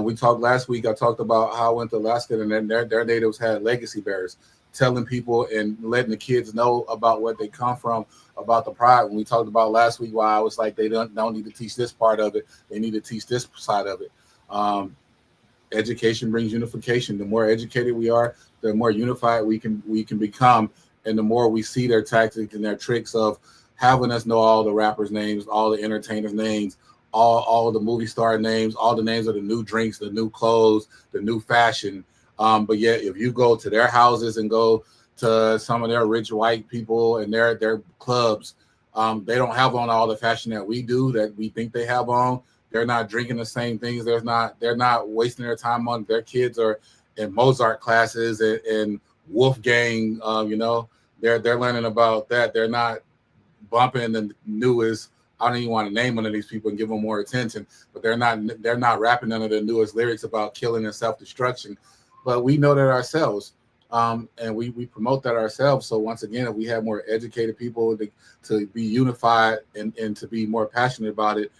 We talked last week. I talked about how I went to Alaska, and then their natives had legacy bearers, telling people and letting the kids know about where they come from, about the pride. When we talked about last week, why I was like, they don't need to teach this part of it. They need to teach this side of it. Education brings unification. The more educated we are, the more unified we can become, and the more we see their tactics and their tricks of having us know all the rappers' names, all the entertainers' names, all the movie star names, all the names of the new drinks, the new clothes, the new fashion. But yet, if you go to their houses and go to some of their rich white people and their clubs, they don't have on all the fashion that we do, that we think they have on. They're not drinking the same things. They're not wasting their time on. Their kids are in Mozart classes and Wolfgang. They're learning about that. They're not bumping the newest. I don't even want to name one of these people and give them more attention, but they're not rapping none of the newest lyrics about killing and self-destruction. But we know that ourselves, and we promote that ourselves. So once again, if we have more educated people to be unified and to be more passionate about it,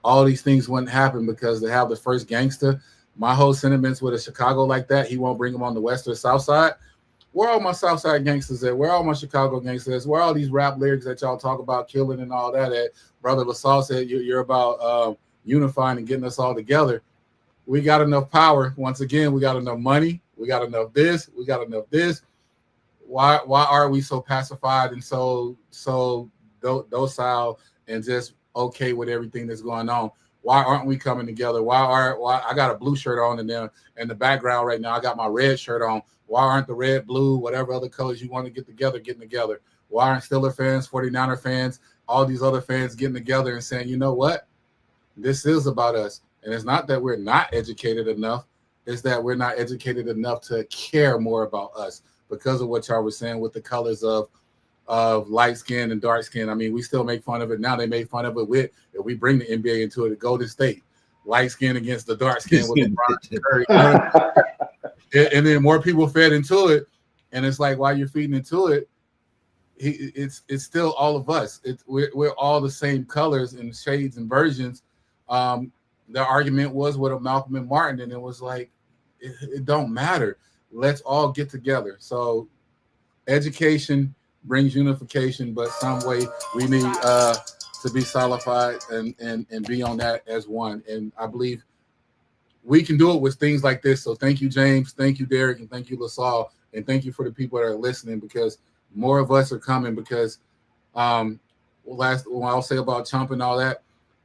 all these things wouldn't happen, because they have the first gangster. My whole sentiments with a Chicago like that, he won't bring them on the west or south side. Where all my south side gangsters at? Where all my Chicago gangsters? Where all these rap lyrics that y'all talk about killing and all that at? Brother LaSalle said you're about unifying and getting us all together. We got enough power. Once again, we got enough money. We got enough this. We got enough this. Why are we so pacified and so docile and just okay with everything that's going on? Why aren't we coming together? Why I got a blue shirt on, and then in the background right now I got my red shirt on. Why aren't the red, blue, whatever other colors you want to getting together? Why aren't Steeler fans, 49er fans, all these other fans getting together and saying, you know what? This is about us. And it's not that we're not educated enough. It's that we're not educated enough to care more about us, because of what y'all were saying with the colors of light skin and dark skin. I mean, we still make fun of it now. They made fun of it with, if we bring the NBA into it, the Golden State, light skin against the dark skin with LeBron and Curry. and then more people fed into it, and it's like while you're feeding into it, it's still all of us. We're all the same colors and shades and versions. The argument was with a Malcolm and Martin, and it was like it don't matter. Let's all get together. So education brings unification, but some way we need to be solidified and be on that as one. And I believe we can do it with things like this. So thank you, James. Thank you, Derek. And thank you, LaSalle. And thank you for the people that are listening, because more of us are coming. Because what I'll say about Trump and all that,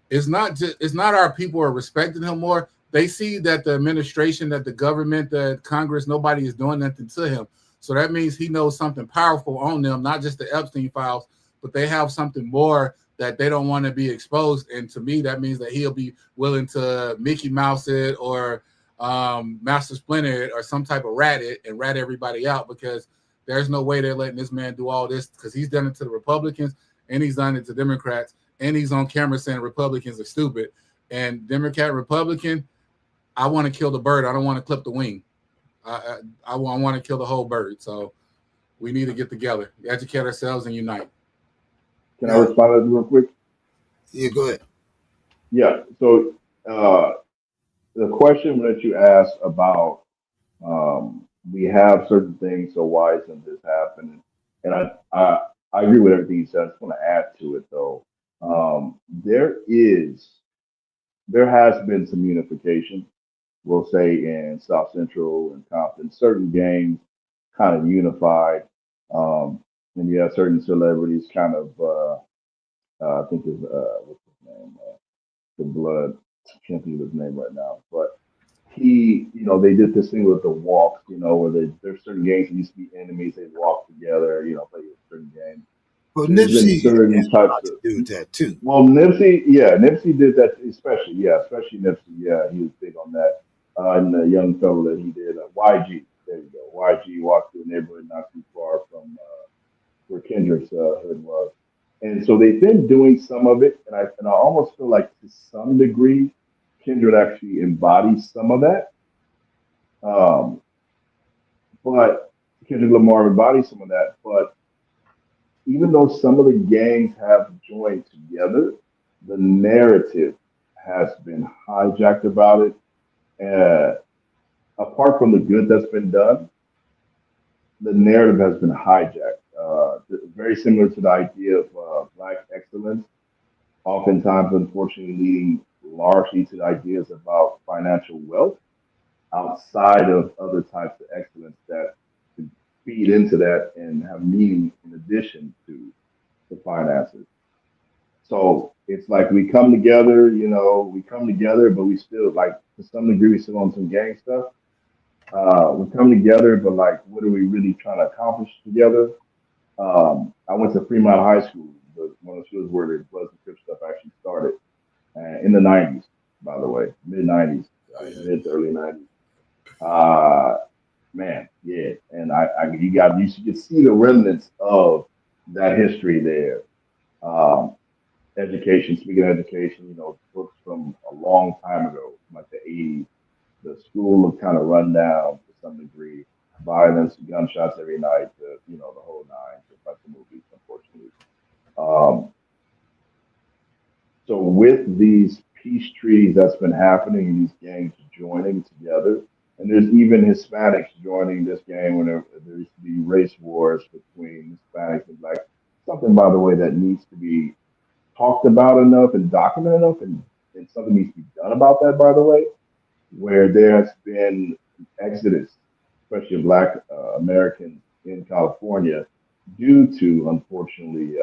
it's not our people are respecting him more. They see that the administration, that the government, that Congress, nobody is doing nothing to him. So that means he knows something powerful on them, not just the Epstein files, but they have something more that they don't want to be exposed. And to me, that means that he'll be willing to Mickey Mouse it or Master Splinter it or some type of rat it and rat everybody out, because there's no way they're letting this man do all this, because he's done it to the Republicans and he's done it to Democrats, and he's on camera saying Republicans are stupid. And Democrat, Republican, I want to kill the bird. I don't want to clip the wing. I want to kill the whole bird. So we need to get together, educate ourselves, and unite. Can I respond to that real quick? Yeah, go ahead. Yeah. So the question that you asked about we have certain things, so why isn't this happening? And I agree with everything you said. I just want to add to it though. There has been some unification, we'll say, in South Central and Compton. Certain gangs kind of unified, and you have certain celebrities kind of. I think is what's his name? The Blood. I can't think of his name right now, but he, they did this thing with the walks, where there's certain gangs that used to be enemies. They walk together, play with certain games. Well, There's been Nipsey certain has a types lot to do with that too. Well, Nipsey did that, especially Nipsey. Yeah, he was big on that. And the young fellow that he did, YG. There you go. YG walked through a neighborhood not too far from where Kendrick's hood was. And so they've been doing some of it, and I almost feel like to some degree, Kendrick actually embodies some of that. But Kendrick Lamar embodies some of that. But even though some of the gangs have joined together, the narrative has been hijacked about it. Apart from the good that's been done, the narrative has been hijacked. Very similar to the idea of Black excellence, oftentimes, unfortunately, leading largely to the ideas about financial wealth outside of other types of excellence that feed into that and have meaning in addition to the finances. So it's like we come together, but we still, like, to some degree, we still on some gang stuff. We come together, but like, what are we really trying to accomplish together? I went to Fremont High School, one of the schools where the Bloods and Crips stuff actually started in the 90s, by the way, mid 90s, mid to early 90s. Man, yeah, and you should see the remnants of that history there. Education, speaking of education, books from a long time ago, like the 80s. The school looked kind of run down to some degree. Violence, gunshots every night, the whole nine, just like the movies, unfortunately. So with these peace treaties that's been happening and these gangs joining together, and there's even Hispanics joining this gang when there used to be race wars between Hispanics and Blacks. Something, by the way, that needs to be talked about enough and documented enough, and something needs to be done about that, by the way, where there has been exodus, especially of Black Americans in California, due to, unfortunately,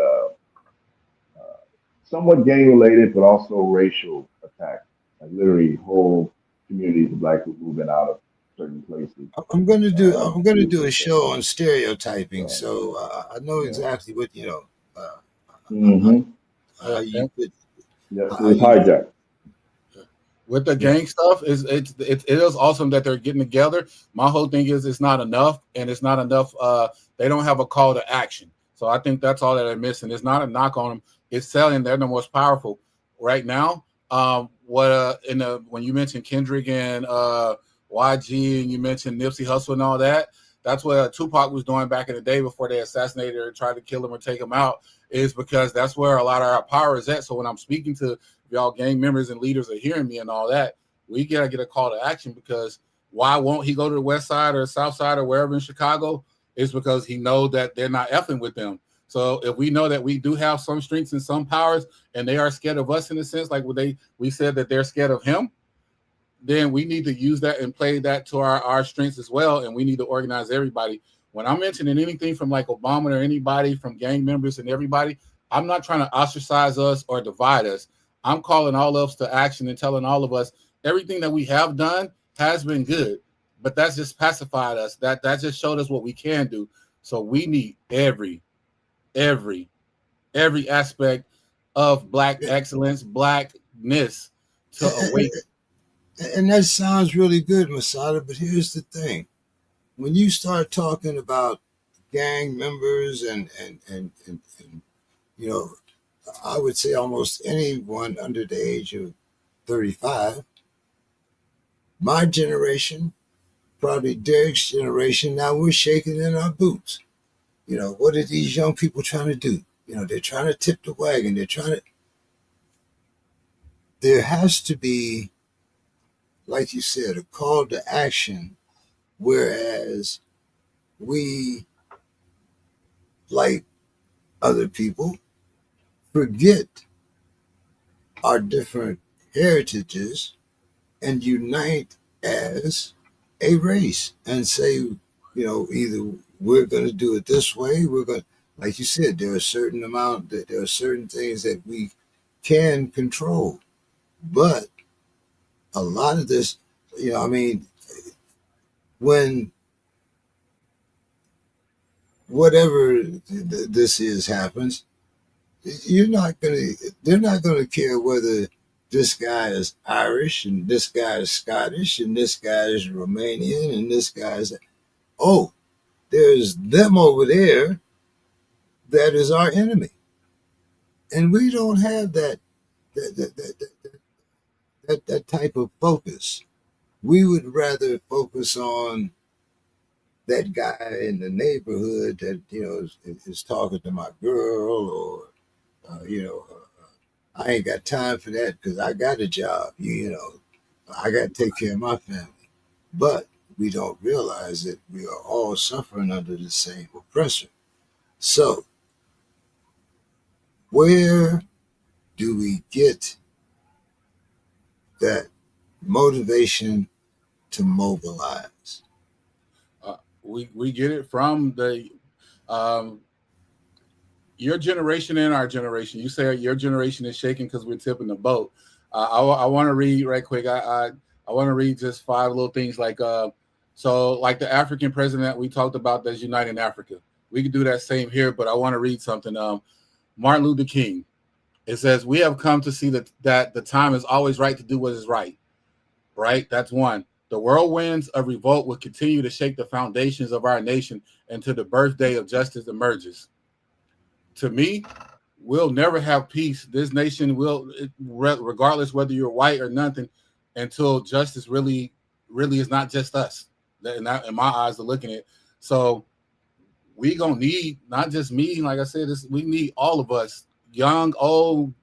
somewhat gang-related, but also racial attacks. Like literally, whole communities of Black people moving out of certain places. I'm gonna do a show on stereotyping, so I know exactly what how you put. Yes, it was hijacked. With the gang stuff, it is awesome that they're getting together. My whole thing is it's not enough, and it's not enough. They don't have a call to action, so I think that's all that they're missing. It's not a knock on them. It's selling. They're the most powerful right now. When you mentioned Kendrick and YG, and you mentioned Nipsey Hussle and all that. That's what Tupac was doing back in the day before they assassinated or tried to kill him or take him out, is because that's where a lot of our power is at. So when I'm speaking to y'all gang members and leaders are hearing me and all that, we got to get a call to action, because why won't he go to the west side or south side or wherever in Chicago? Is because he know that they're not effing with them. So if we know that we do have some strengths and some powers, and they are scared of us in a sense, like we said that they're scared of him, then we need to use that and play that to our strengths as well. And we need to organize everybody. When I'm mentioning anything from like Obama or anybody from gang members and everybody, I'm not trying to ostracize us or divide us. I'm calling all of us to action and telling all of us everything that we have done has been good, but that's just pacified us. That just showed us what we can do. So we need every aspect of Black excellence, Blackness to awaken. And that sounds really good, Masada, but here's the thing. When you start talking about gang members and you know, I would say almost anyone under the age of 35, my generation, probably Derek's generation, now we're shaking in our boots. You know, what are these young people trying to do? You know, they're trying to tip the wagon. There has to be, like you said, a call to action, whereas we, like other people, forget our different heritages and unite as a race and say, you know, either we're going to do it this way, like you said, there are certain things that we can control, but a lot of this, you know, I mean, when whatever this is happens, they're not going to care whether this guy is Irish and this guy is Scottish and this guy is Romanian and this guy is, oh, there's them over there that is our enemy. And we don't have that type of focus. We would rather focus on that guy in the neighborhood that, you know, is talking to my girl, or I ain't got time for that because I got a job. You know, I got to take care of my family. But we don't realize that we are all suffering under the same oppressor. So, where do we get that motivation to mobilize? We get it from the your generation and our generation. You say your generation is shaking because we're tipping the boat. I want to read right quick. I want to read just 5 little things like so like the African president we talked about that's uniting Africa. We could do that same here, but I want to read something. Martin Luther King. It says, "We have come to see that the time is always right to do what is right." Right? That's one. "The whirlwinds of revolt will continue to shake the foundations of our nation until the birthday of justice emerges." To me, we'll never have peace. This nation will, regardless whether you're white or nothing, until justice really is not just us. In my eyes are looking at it. So we gonna need not just me, like I said, we need all of us, young, old,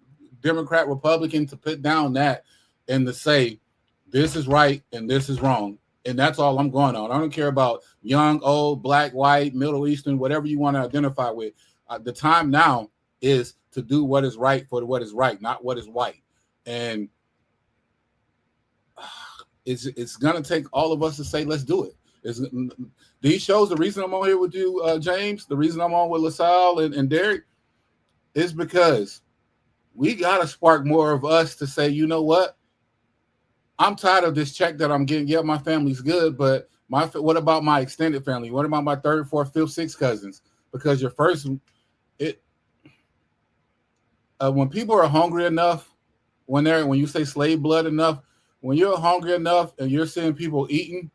Democrat, Republican, to put down that and to say this is right and this is wrong. And that's all I'm going on. I don't care about young, old, black, white, Middle Eastern, whatever you want to identify with. The time now is to do what is right for what is right, not what is white. And it's gonna take all of us to say, let's do it. These shows, the reason I'm on here with you, James, the reason I'm on with LaSalle and Derek, is because we gotta spark more of us to say, you know what? I'm tired of this check that I'm getting. Yeah, my family's good, but what about my extended family? What about my 3rd, 4th, 5th, 6th cousins? Because when people are hungry enough, when you say slave blood enough, when you're hungry enough and you're seeing people eating,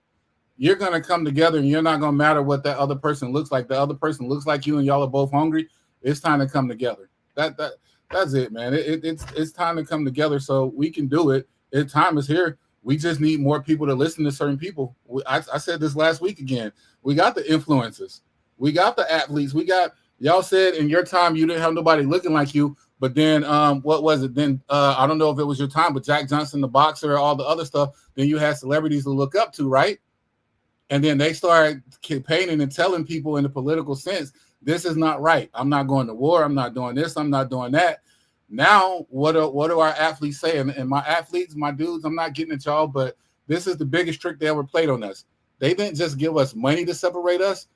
you're gonna come together and you're not gonna matter what that other person looks like. The other person looks like you and y'all are both hungry. It's time to come together. That's it, man. It's time to come together so we can do it. Time is here. We just need more people to listen to certain people. I said this last week again. We got the influencers. We got the athletes. We got, y'all said in your time you didn't have nobody looking like you. But then what was it? Then I don't know if it was your time, but Jack Johnson, the boxer, all the other stuff, then you had celebrities to look up to, right? And then they started campaigning and telling people in the political sense, this is not right. I'm not going to war. I'm not doing this. I'm not doing that. Now, what do our athletes say? And my athletes, my dudes, I'm not getting at y'all, but this is the biggest trick they ever played on us. They didn't just give us money to separate us.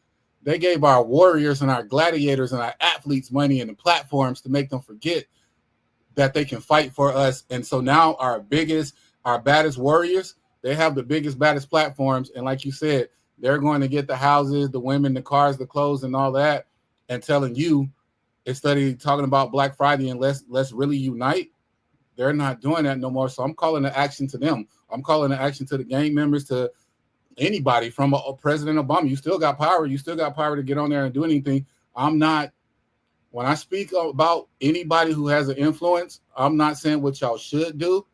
They gave our warriors and our gladiators and our athletes money and the platforms to make them forget that they can fight for us. And so now our baddest warriors, they have the biggest, baddest platforms. And like you said, they're going to get the houses, the women, the cars, the clothes, and all that, and telling you, instead of talking about Black Friday and let's really unite, they're not doing that no more. So I'm calling the action to them. I'm calling the action to the gang members, to anybody from President Obama. You still got power. You still got power to get on there and do anything. When I speak about anybody who has an influence, I'm not saying what y'all should do.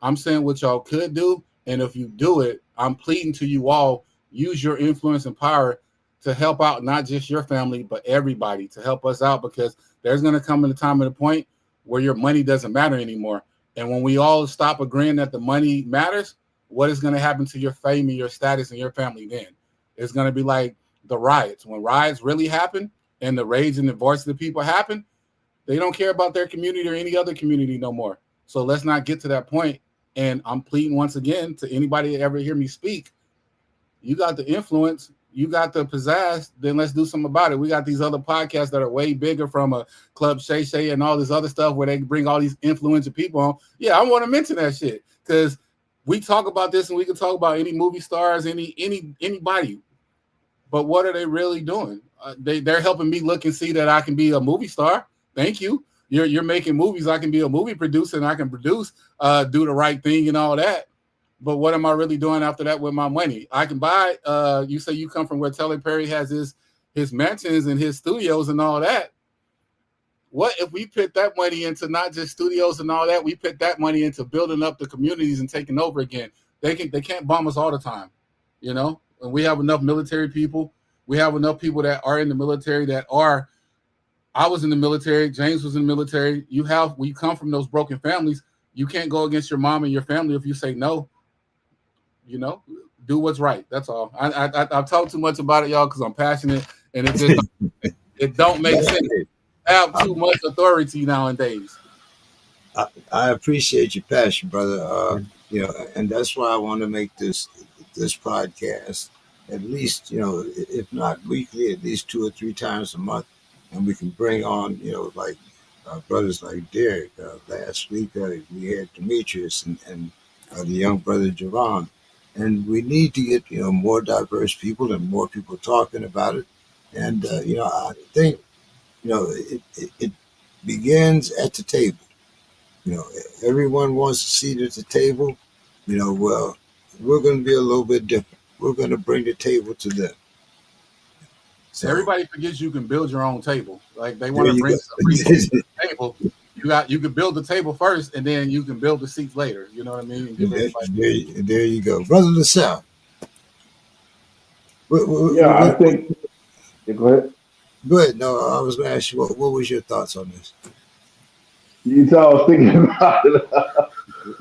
I'm saying what y'all could do. And if you do it, I'm pleading to you all, use your influence and power to help out not just your family, but everybody, to help us out, because there's going to come a time and a point where your money doesn't matter anymore. And when we all stop agreeing that the money matters, what is going to happen to your fame and your status and your family then? It's going to be like the riots. When riots really happen and the rage and the voice of the people happen, they don't care about their community or any other community no more. So let's not get to that point. And I'm pleading once again to anybody that ever hear me speak, you got the influence, you got the pizzazz, then let's do something about it. We got these other podcasts that are way bigger, from a Club Shay Shay and all this other stuff where they bring all these influential people on. Yeah, I want to mention that shit, because we talk about this and we can talk about any movie stars, anybody. But what are they really doing? They're helping me look and see that I can be a movie star. Thank you. You're making movies. I can be a movie producer and I can produce, do the right thing and all that. But what am I really doing after that with my money? I can buy, you say you come from where Tyler Perry has his mansions and his studios and all that. What if we put that money into not just studios and all that, we put that money into building up the communities and taking over again? They can't bomb us all the time, you know? And we have enough military people. We have enough people that are in the military I was in the military. James was in the military. When you come from those broken families, you can't go against your mom and your family if you say no. You know, do what's right. That's all. I've talked too much about it, y'all, because I'm passionate, and it don't make sense. I have too much authority nowadays. I appreciate your passion, brother. And that's why I want to make this podcast at least, if not weekly, at least 2 or 3 times a month, and we can bring on, like brothers like Derek. Last week we had Demetrius and the young brother Javon, and we need to get more diverse people and more people talking about it. And I think it begins at the table. Everyone wants a seat at the table. Well, we're going to be a little bit different. We're going to bring the table to them. So everybody forgets you can build your own table. Like, they want to bring resources to the table. You can build the table first, and then you can build the seats later. You know what I mean? There you go, brother LaSalle. I think. Go ahead. Go ahead. No, I was going to ask you what was your thoughts on this. You tell I was thinking about it.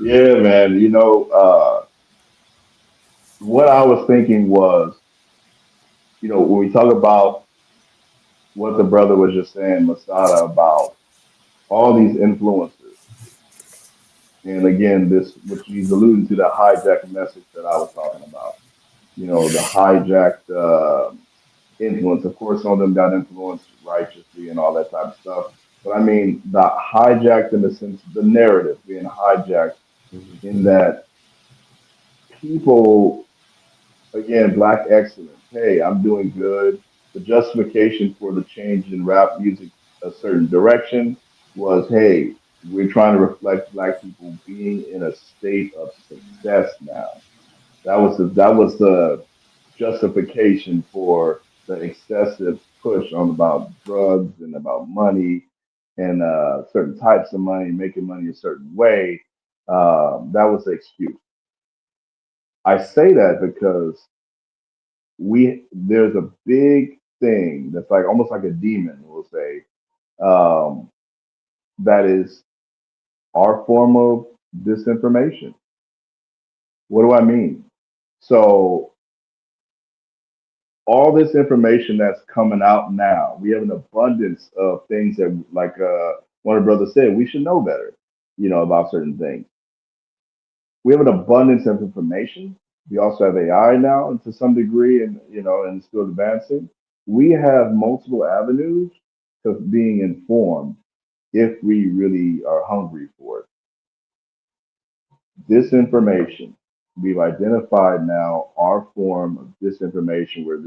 Yeah, man. What I was thinking was, when we talk about what the brother was just saying, Masada, about all these influences, and again, which he's alluding to, the hijacked message that I was talking about. The hijacked influence. Of course, some of them got influenced righteously and all that type of stuff. But I mean, the hijacked, in the sense, the narrative being hijacked, in that people, again, Black excellence. Hey, I'm doing good. The justification for the change in rap music, a certain direction, was, hey, we're trying to reflect Black people being in a state of success now. That was the justification for the excessive push on about drugs and about money and certain types of money, making money a certain way. That was the excuse. I say that because there's a big thing that's like almost like a demon, we'll say, um, that is our form of disinformation. What do I mean? So all this information that's coming out now, we have an abundance of things that, like one of the brothers said, we should know better, about certain things. We have an abundance of information. We also have AI now to some degree, and still advancing. We have multiple avenues of being informed if we really are hungry for it. Disinformation. We've identified now our form of disinformation where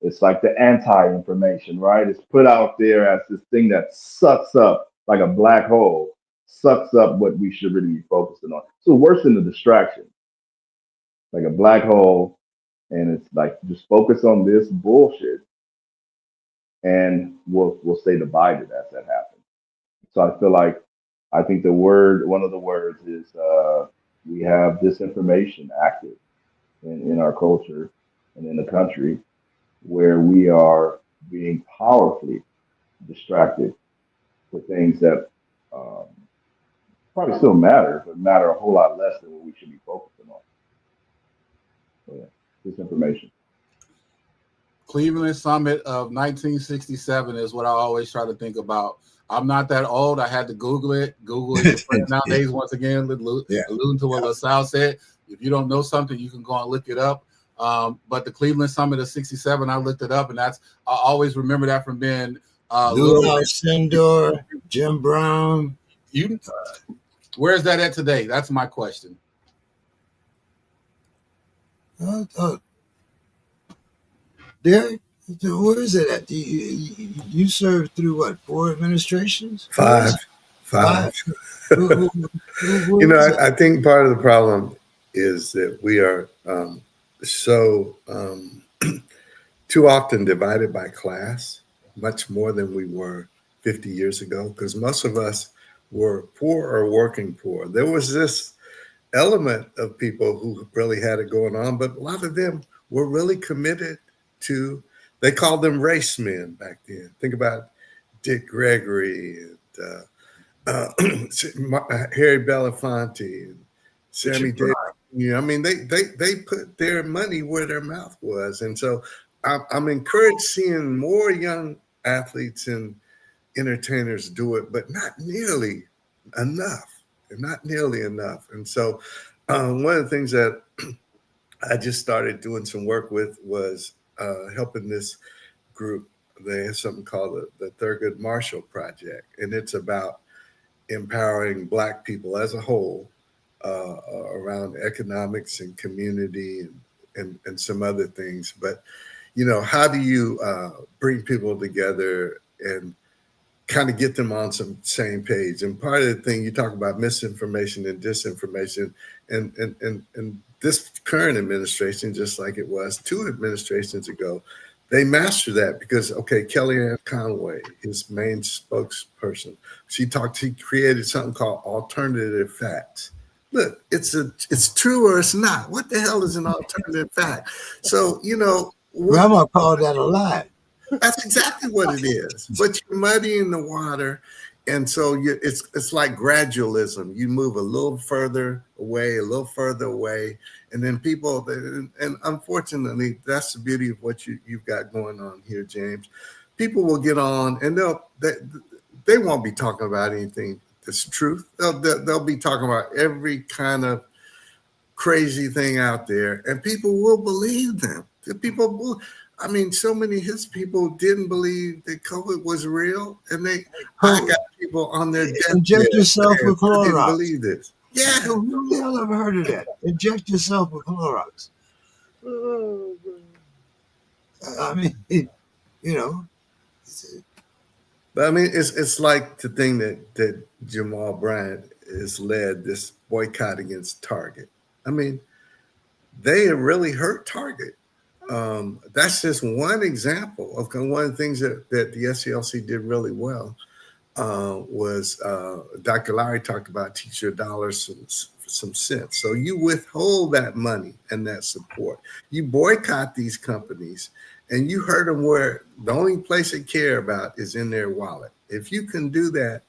it's like the anti-information, right? It's put out there as this thing that sucks up like a black hole, sucks up what we should really be focusing on. So worse than the distraction, like a black hole, and it's like just focus on this bullshit, and we'll stay divided as that happens. So I think one of the words is we have disinformation active in our culture and in the country, where we are being powerfully distracted with things that um, probably still matter, but matter a whole lot less than what we should be focusing on. So yeah, disinformation. Cleveland Summit of 1967 is what I always try to think about. I'm not that old. I had to Google it. Google is nowadays, once again, alluding to what LaSalle said. If you don't know something, you can go and look it up. But the Cleveland Summit of 67, I looked it up, and I always remember that from being Lou Alcindor, Jim Brown. Where's that at today? That's my question. Derek, where is it at? You served through what, 4 administrations? Five. I think part of the problem is that we are too often divided by class, much more than we were 50 years ago, because most of us were poor or working poor. There was this element of people who really had it going on, but a lot of them were really committed to, they called them race men back then. Think about Dick Gregory and Harry Belafonte and Sammy Davis. I mean, they put their money where their mouth was. And so I'm encouraged seeing more young athletes and entertainers do it, but not nearly enough. Not nearly enough. And so one of the things that I just started doing some work with was helping this group. They have something called the Thurgood Marshall Project, and it's about empowering Black people as a whole around economics and community and some other things. But, how do you bring people together and kind of get them on some same page? And part of the thing, you talk about misinformation and disinformation, and this current administration, just like it was 2 administrations ago, they mastered that because, Kellyanne Conway, his main spokesperson, she created something called alternative facts. Look, it's true or it's not. What the hell is an alternative fact? So, Grandma called that a lie. That's exactly what it is. But you're muddying the water. And so it's like gradualism. You move a little further away, and then people, and unfortunately, that's the beauty of what you've got going on here, James. People will get on, and they won't be talking about anything that's truth. They'll be talking about every kind of crazy thing out there, and people will believe them. So many of his people didn't believe that COVID was real, and I got people on their deathbed. Inject yourself with Clorox. Didn't believe this. Yeah. Who the hell ever heard of that? Inject yourself with Clorox. I mean, But I mean, it's like the thing that Jamal Bryant has led, this boycott against Target. I mean, they have really hurt Target. That's just one example of one of the things that the SCLC did really well. Was Dr. Lowry talked about teach your dollars some sense. So you withhold that money and that support. You boycott these companies, and you hurt them where the only place they care about is in their wallet. If you can do that,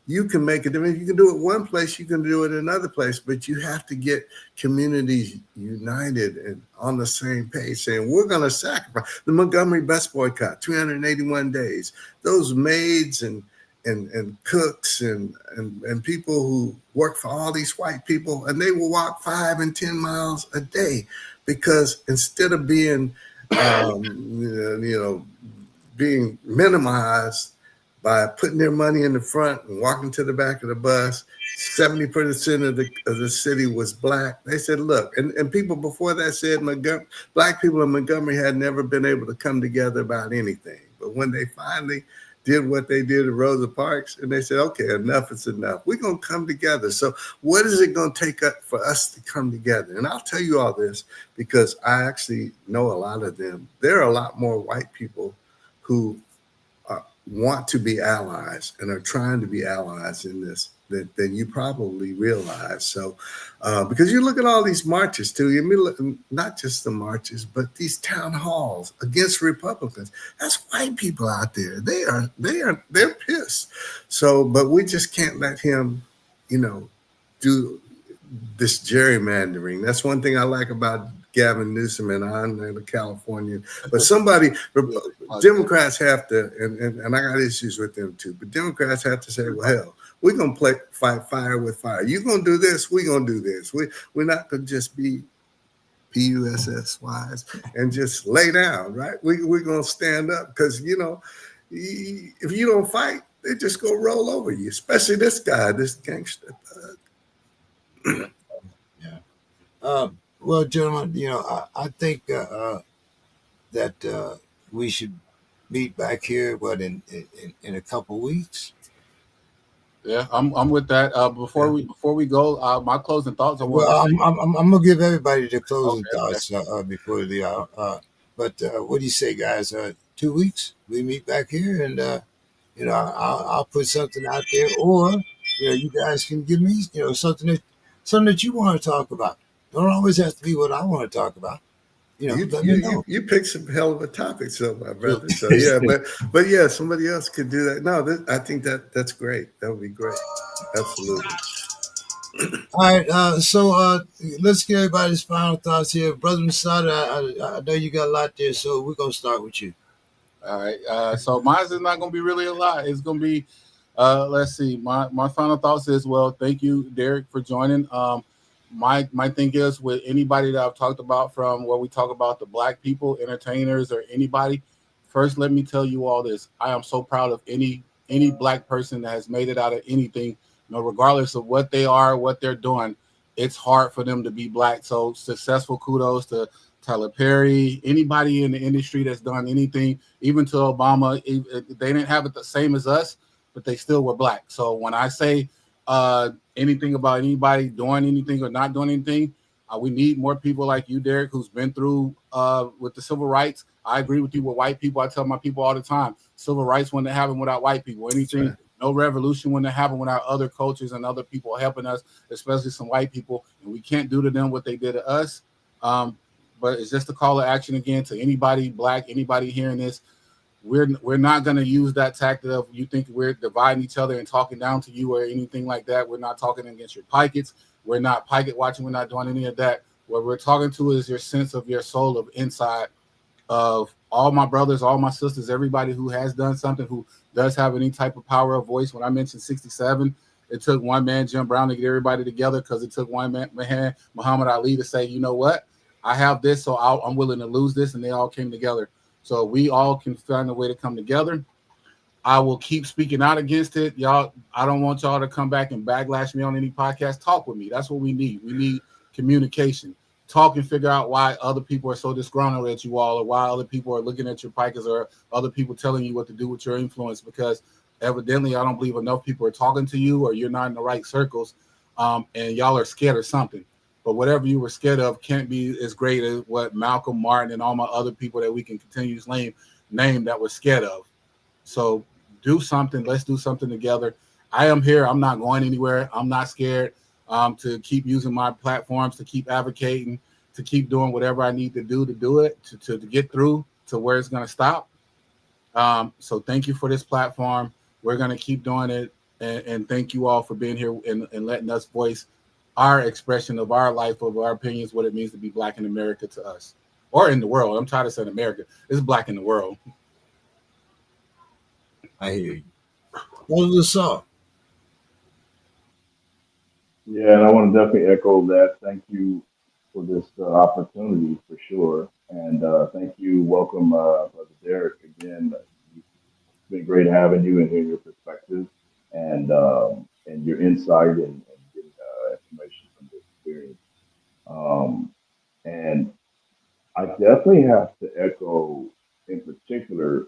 you can make a difference. You can do it one place, you can do it another place, but you have to get communities united and on the same page, saying we're going to sacrifice. The Montgomery bus boycott, 381 days. Those maids and cooks and people who work for all these white people, and they will walk 5 and 10 miles a day, because instead of being being minimized by putting their money in the front and walking to the back of the bus, 70% of the city was black. They said, look, and people before that said black people in Montgomery had never been able to come together about anything. But when they finally did what they did at Rosa Parks, and they said, okay, enough is enough. We're going to come together. So what is it going to take for us to come together? And I'll tell you all this because I actually know a lot of them. There are a lot more white people who want to be allies and are trying to be allies in this than you probably realize. So, because you look at all these marches too, not just the marches, but these town halls against Republicans. That's white people out there. They're pissed. So, but we just can't let him, do this gerrymandering. That's one thing I like about Gavin Newsom, and I'm in California. But Democrats have to, and I got issues with them too, but Democrats have to say, well, hell, we're going to fight fire with fire. You're going to do this, we're going to do this. We're not going to just be PUSS-wise and just lay down, right? We're going to stand up because, if you don't fight, they just go roll over you, especially this guy, this gangster thug. Yeah. Well, gentlemen, I think that we should meet back here, in a couple weeks. Yeah, I'm with that. Before we go, my closing thoughts. I'm gonna give everybody the closing thoughts before the but what do you say, guys? 2 weeks we meet back here, and I'll put something out there, or you guys can give me something that you want to talk about. Don't always have to be what I want to talk about. Let me know. You picked some hell of a topics, though, my brother. So yeah, but yeah, somebody else could do that. No, I think that's great. That would be great. Absolutely. All right, so let's get everybody's final thoughts here, brother Masada. I know you got a lot there, so we're gonna start with you. All right. So mine is not gonna be really a lot. It's gonna be, let's see. My final thoughts is, well, thank you, Derek, for joining. My thing is, with anybody that I've talked about, from where we talk about the black people, entertainers, or anybody, first let me tell you all this. I am so proud of any black person that has made it out of anything, regardless of what they are, what they're doing. It's hard for them to be black. So successful kudos to Tyler Perry, anybody in the industry that's done anything, even to Obama. They didn't have it the same as us, but they still were black. So when I say anything about anybody doing anything or not doing anything, we need more people like you, Derek, who's been through with the civil rights. I agree with you with white people. I tell my people all the time, civil rights wouldn't happen without white people. Anything, no revolution wouldn't happen without other cultures and other people helping us, especially some white people. And we can't do to them what they did to us. But it's just a call to action again to anybody black, anybody hearing this. We're not going to use that tactic of you think we're dividing each other and talking down to you or anything like that. We're not talking against your pikets. We're not piket watching. We're not doing any of that. What we're talking to is your sense of your soul of inside of all my brothers, all my sisters, everybody who has done something, who does have any type of power of voice. When I mentioned 67, it took one man, Jim Brown, to get everybody together, because it took one man, Muhammad Ali, to say, you know what? I have this, so I'm willing to lose this, and they all came together. So we all can find a way to come together. I will keep speaking out against it. Y'all, I don't want y'all to come back and backlash me on any podcast. Talk with me. That's what we need. We need communication. Talk and figure out why other people are so disgruntled at you all, or why other people are looking at your pikers, or other people telling you what to do with your influence, because evidently I don't believe enough people are talking to you, or you're not in the right circles, and y'all are scared of something. But whatever you were scared of can't be as great as what Malcolm, Martin, and all my other people that we can continue to name that we're scared of. So do something. Let's do something together. I am here. I'm not going anywhere. I'm not scared. to keep using my platforms, to keep advocating, to keep doing whatever I need to do it, to get through to where it's going to stop. So thank you for this platform. We're going to keep doing it. And thank you all for being here and letting us voice our expression of our life, of our opinions, what it means to be Black in America to us, or in the world. I'm tired of saying America. It's Black in the world. I hear you. What was the song? Yeah, and I want to definitely echo that. Thank you for this opportunity for sure. And thank you. Welcome, Brother Derek, again. It's been great having you and hearing your perspective and your insight and getting information from this experience. Um, and I definitely have to echo, in particular,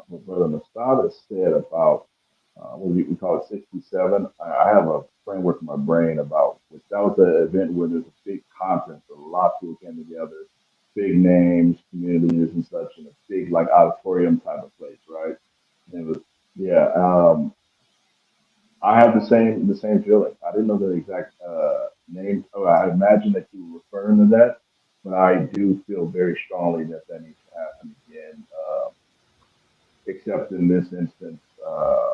what Brother Mastada said about what we call it 67. I have a framework in my brain about which that was an event where there's a big conference, a lot of people came together, big names, community leaders and such, in a big like auditorium type of place, right? And it was, yeah. I have the same feeling. I didn't know the exact name. Oh, I imagine that you were referring to that, but I do feel very strongly that that needs to happen again. Except in this instance, uh,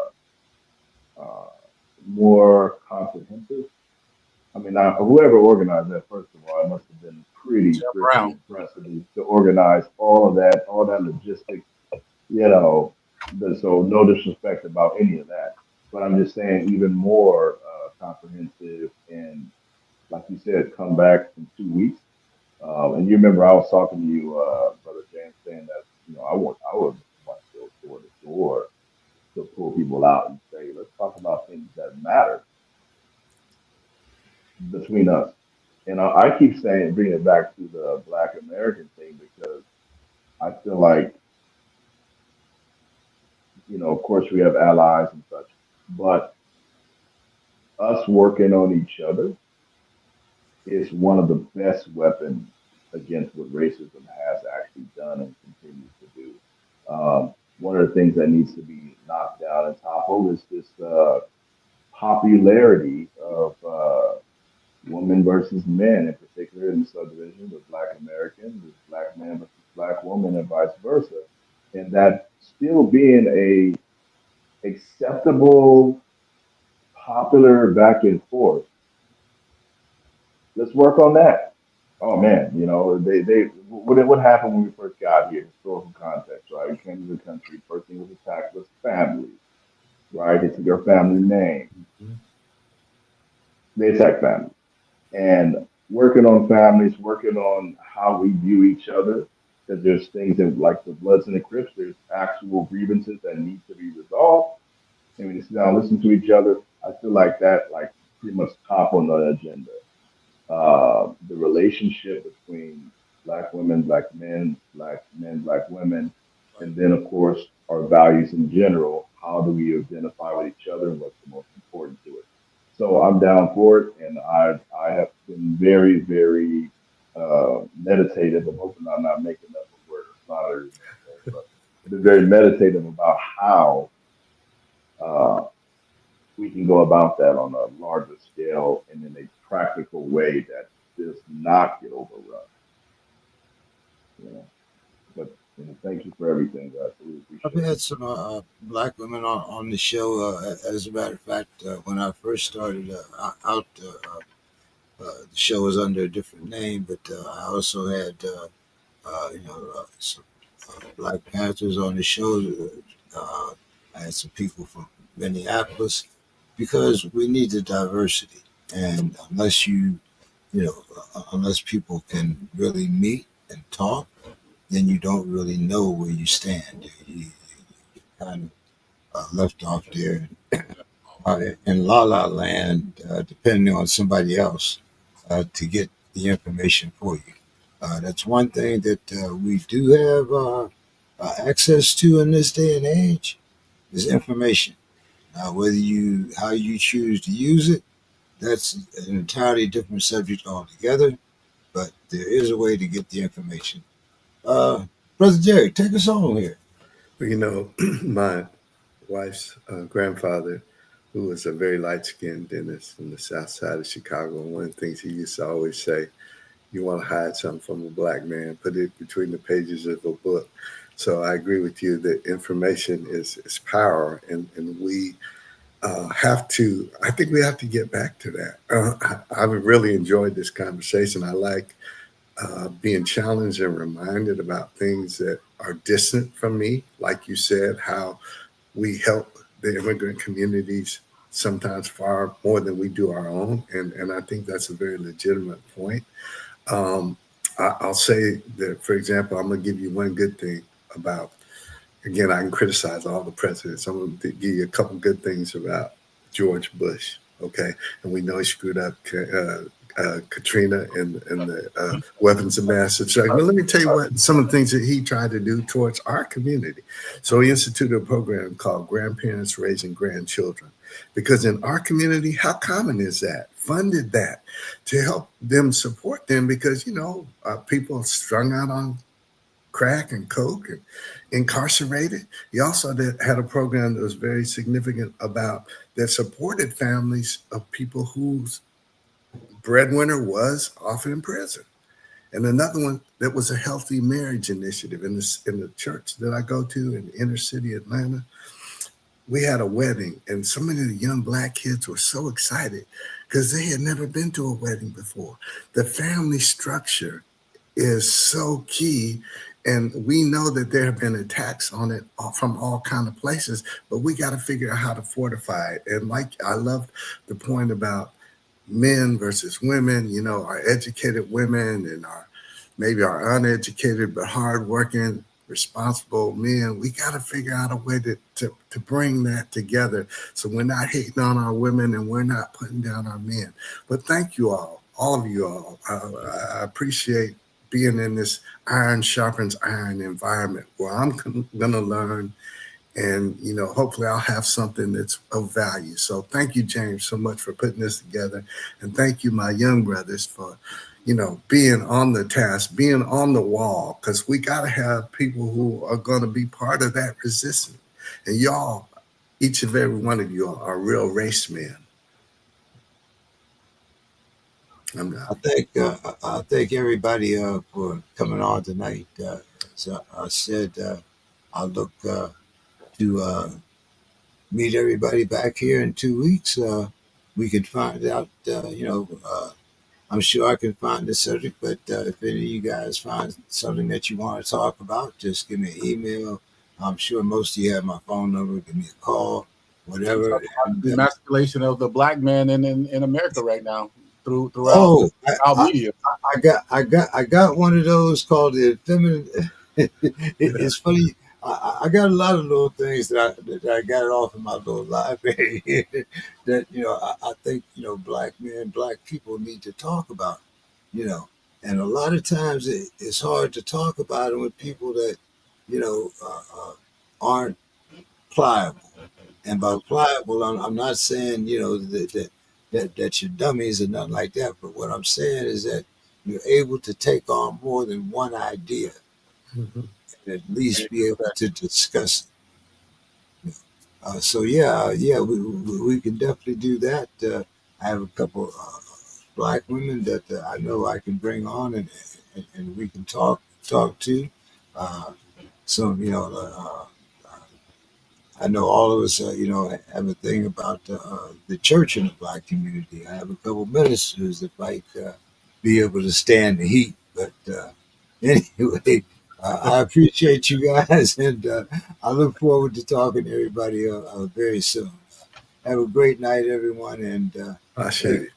more comprehensive. I mean, whoever organized that, first of all, it must have been pretty Jeff freaking Brown. impressive to organize all that logistics, you know. So no disrespect about any of that, but I'm just saying even more comprehensive and, like you said, come back in 2 weeks. And you remember I was talking to you, Brother James, saying that I would want to go door to door to pull people out and say, let's talk about things that matter between us. And I keep saying, bring it back to the Black American thing because I feel like, of course we have allies and such, but us working on each other is one of the best weapons against what racism has actually done and continues to do. One of the things that needs to be knocked down and toppled is this popularity of women versus men, in particular in the subdivision with Black Americans, with Black man versus Black woman, and vice versa. And that still being a acceptable, popular back and forth. Let's work on that. Oh man, they what happened when we first got here? Historical context, right? We came to the country. First thing was attacked was family, right? They took our family name. They attacked family. And working on families, working on how we view each other, because there's things that, like the Bloods and the Crips, there's actual grievances that need to be resolved. And when you sit down and listen to each other, I feel like that, like, pretty much top on the agenda. The relationship between Black women, Black men, Black women, and then, of course, our values in general. How do we identify with each other and what's the most important to it? So I'm down for it, and I have been very, very meditative. I'm hoping I'm not making up a word or slaughter, but I've been very meditative about how uh, we can go about that on a larger scale and in a practical way that does not get overrun. You know, but thank you for everything, guys. I really I've appreciate it. had some Black women on the show. As a matter of fact, when I first started out, the show was under a different name, but I also had some Black Panthers on the show. I had some people from Minneapolis because we need the diversity, and unless people can really meet and talk, then you don't really know where you stand. You kind of left off there in La La Land, depending on somebody else to get the information for you. That's one thing that we do have access to in this day and age is information. Now, how you choose to use it, that's an entirely different subject altogether. But there is a way to get the information. Brother Jerry, take us home here. My wife's grandfather who was a very light-skinned dentist from the south side of Chicago. And one of the things he used to always say, you want to hide something from a black man, put it between the pages of a book. So I agree with you that information is power, and we I think we have to get back to that. I've really enjoyed this conversation. I like being challenged and reminded about things that are distant from me. Like you said, how we help the immigrant communities sometimes far more than we do our own. And I think that's a very legitimate point. Um, I'll say that, for example, I'm going to give you one good thing about, again, I can criticize all the presidents. I'm going to give you a couple good things about George Bush, okay? And we know he screwed up Katrina and the weapons of mass destruction. But let me tell you what some of the things that he tried to do towards our community. So he instituted a program called Grandparents Raising Grandchildren. Because in our community, how common is that? Funded that to help them, support them, because, people strung out on crack and coke and incarcerated. He also had a program that was very significant that supported families of people whose breadwinner was often in prison. And another one that was a healthy marriage initiative in the church that I go to in inner city Atlanta. We had a wedding, and so many of the young Black kids were so excited because they had never been to a wedding before. The family structure is so key, and we know that there have been attacks on it from all kind of places, but we got to figure out how to fortify it. And I loved the point about men versus women, our educated women and maybe our uneducated but hardworking, responsible men. We got to figure out a way to bring that together, so we're not hating on our women and we're not putting down our men. But thank you all of you all. I appreciate being in this iron sharpens iron environment where I'm going to learn, and hopefully I'll have something that's of value. So thank you, James, so much for putting this together, and thank you, my young brothers, for being on the task, being on the wall, because we got to have people who are going to be part of that resistance. And y'all, each and every one of you are real race men. I thank everybody for coming on tonight. So I said I'll look to meet everybody back here in 2 weeks. We could find out, I'm sure I can find the subject, but if any of you guys find something that you want to talk about, just give me an email. I'm sure most of you have my phone number. Give me a call, whatever. The emasculation of the Black man in America right now throughout media. I got one of those called the feminine. It's funny. I got a lot of little things that I got it off in my little library that I think Black men, Black people need to talk about, and a lot of times it's hard to talk about it with people that aren't pliable. And by pliable, I'm not saying that you're dummies or nothing like that, but what I'm saying is that you're able to take on more than one idea. Mm-hmm. At least be able to discuss it. So we can definitely do that. I have a couple Black women that I know I can bring on and we can talk to. I know all of us, have a thing about the church in the Black community. I have a couple ministers that might be able to stand the heat, but anyway. I appreciate you guys, and I look forward to talking to everybody very soon. Have a great night, everyone. And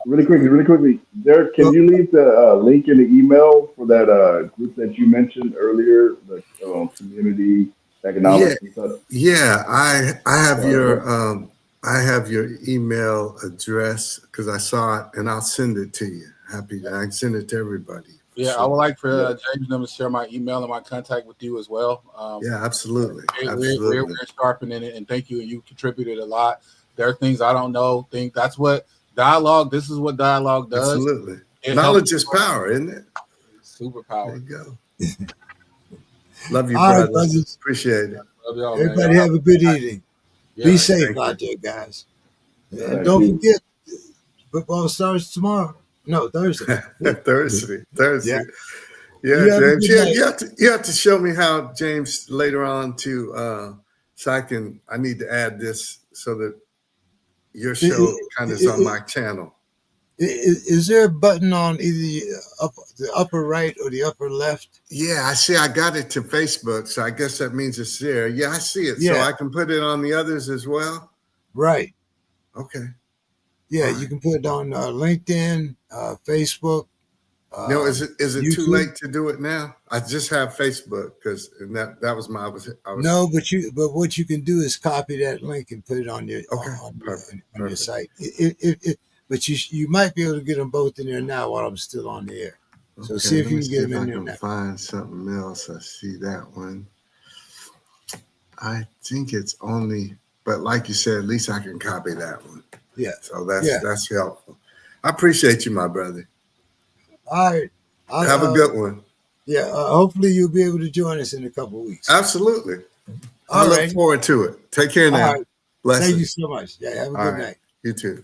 really quickly, Derek, can you leave the link in the email for that group that you mentioned earlier, the community economics? Yeah, I have your email address because I saw it, and I'll send it to you. I can send it to everybody. Yeah, sure. I would like for James to share my email and my contact with you as well. Yeah, absolutely. We're sharpening it, and thank you. You contributed a lot. There are things I don't know. That's what dialogue. This is what dialogue does. Absolutely. Knowledge is power, isn't it? Superpower. There you go. Love you, brothers. Appreciate it. Love y'all, everybody, man. Have a good evening. Yeah, be safe out there, guys. And don't Thank forget, football starts tomorrow. No, Thursday. Thursday. Yeah. Yeah, You have a James. good night. You have to show me how, James, later on to so I need to add this so that your show kind of is on my channel. Is there a button on either the upper right or the upper left? Yeah, I see. I got it to Facebook, so I guess that means it's there. Yeah, I see it. So Yeah. I can put it on the others as well. Right. Okay. Yeah, All you right. can put it on LinkedIn, Facebook. No, is it too YouTube? late to do it now? I just have Facebook because that was my I was No, but what you can do is copy that link and put it on your okay. on Perfect. your site. But you might be able to get them both in there now while I'm still on the air. So Okay, see if let you me can see get if them I in there can now. find something else. I see that one. I think it's only, but like you said, at least I can copy that one. Yeah. So Yeah. that's helpful. I appreciate you, my brother. All right. Have a good one. Yeah. Hopefully you'll be able to join us in a couple of weeks. Absolutely. I All look right. forward to it. Take care now. All right. Blessings. Thank you so much. Yeah. Have a All good right. night. You too.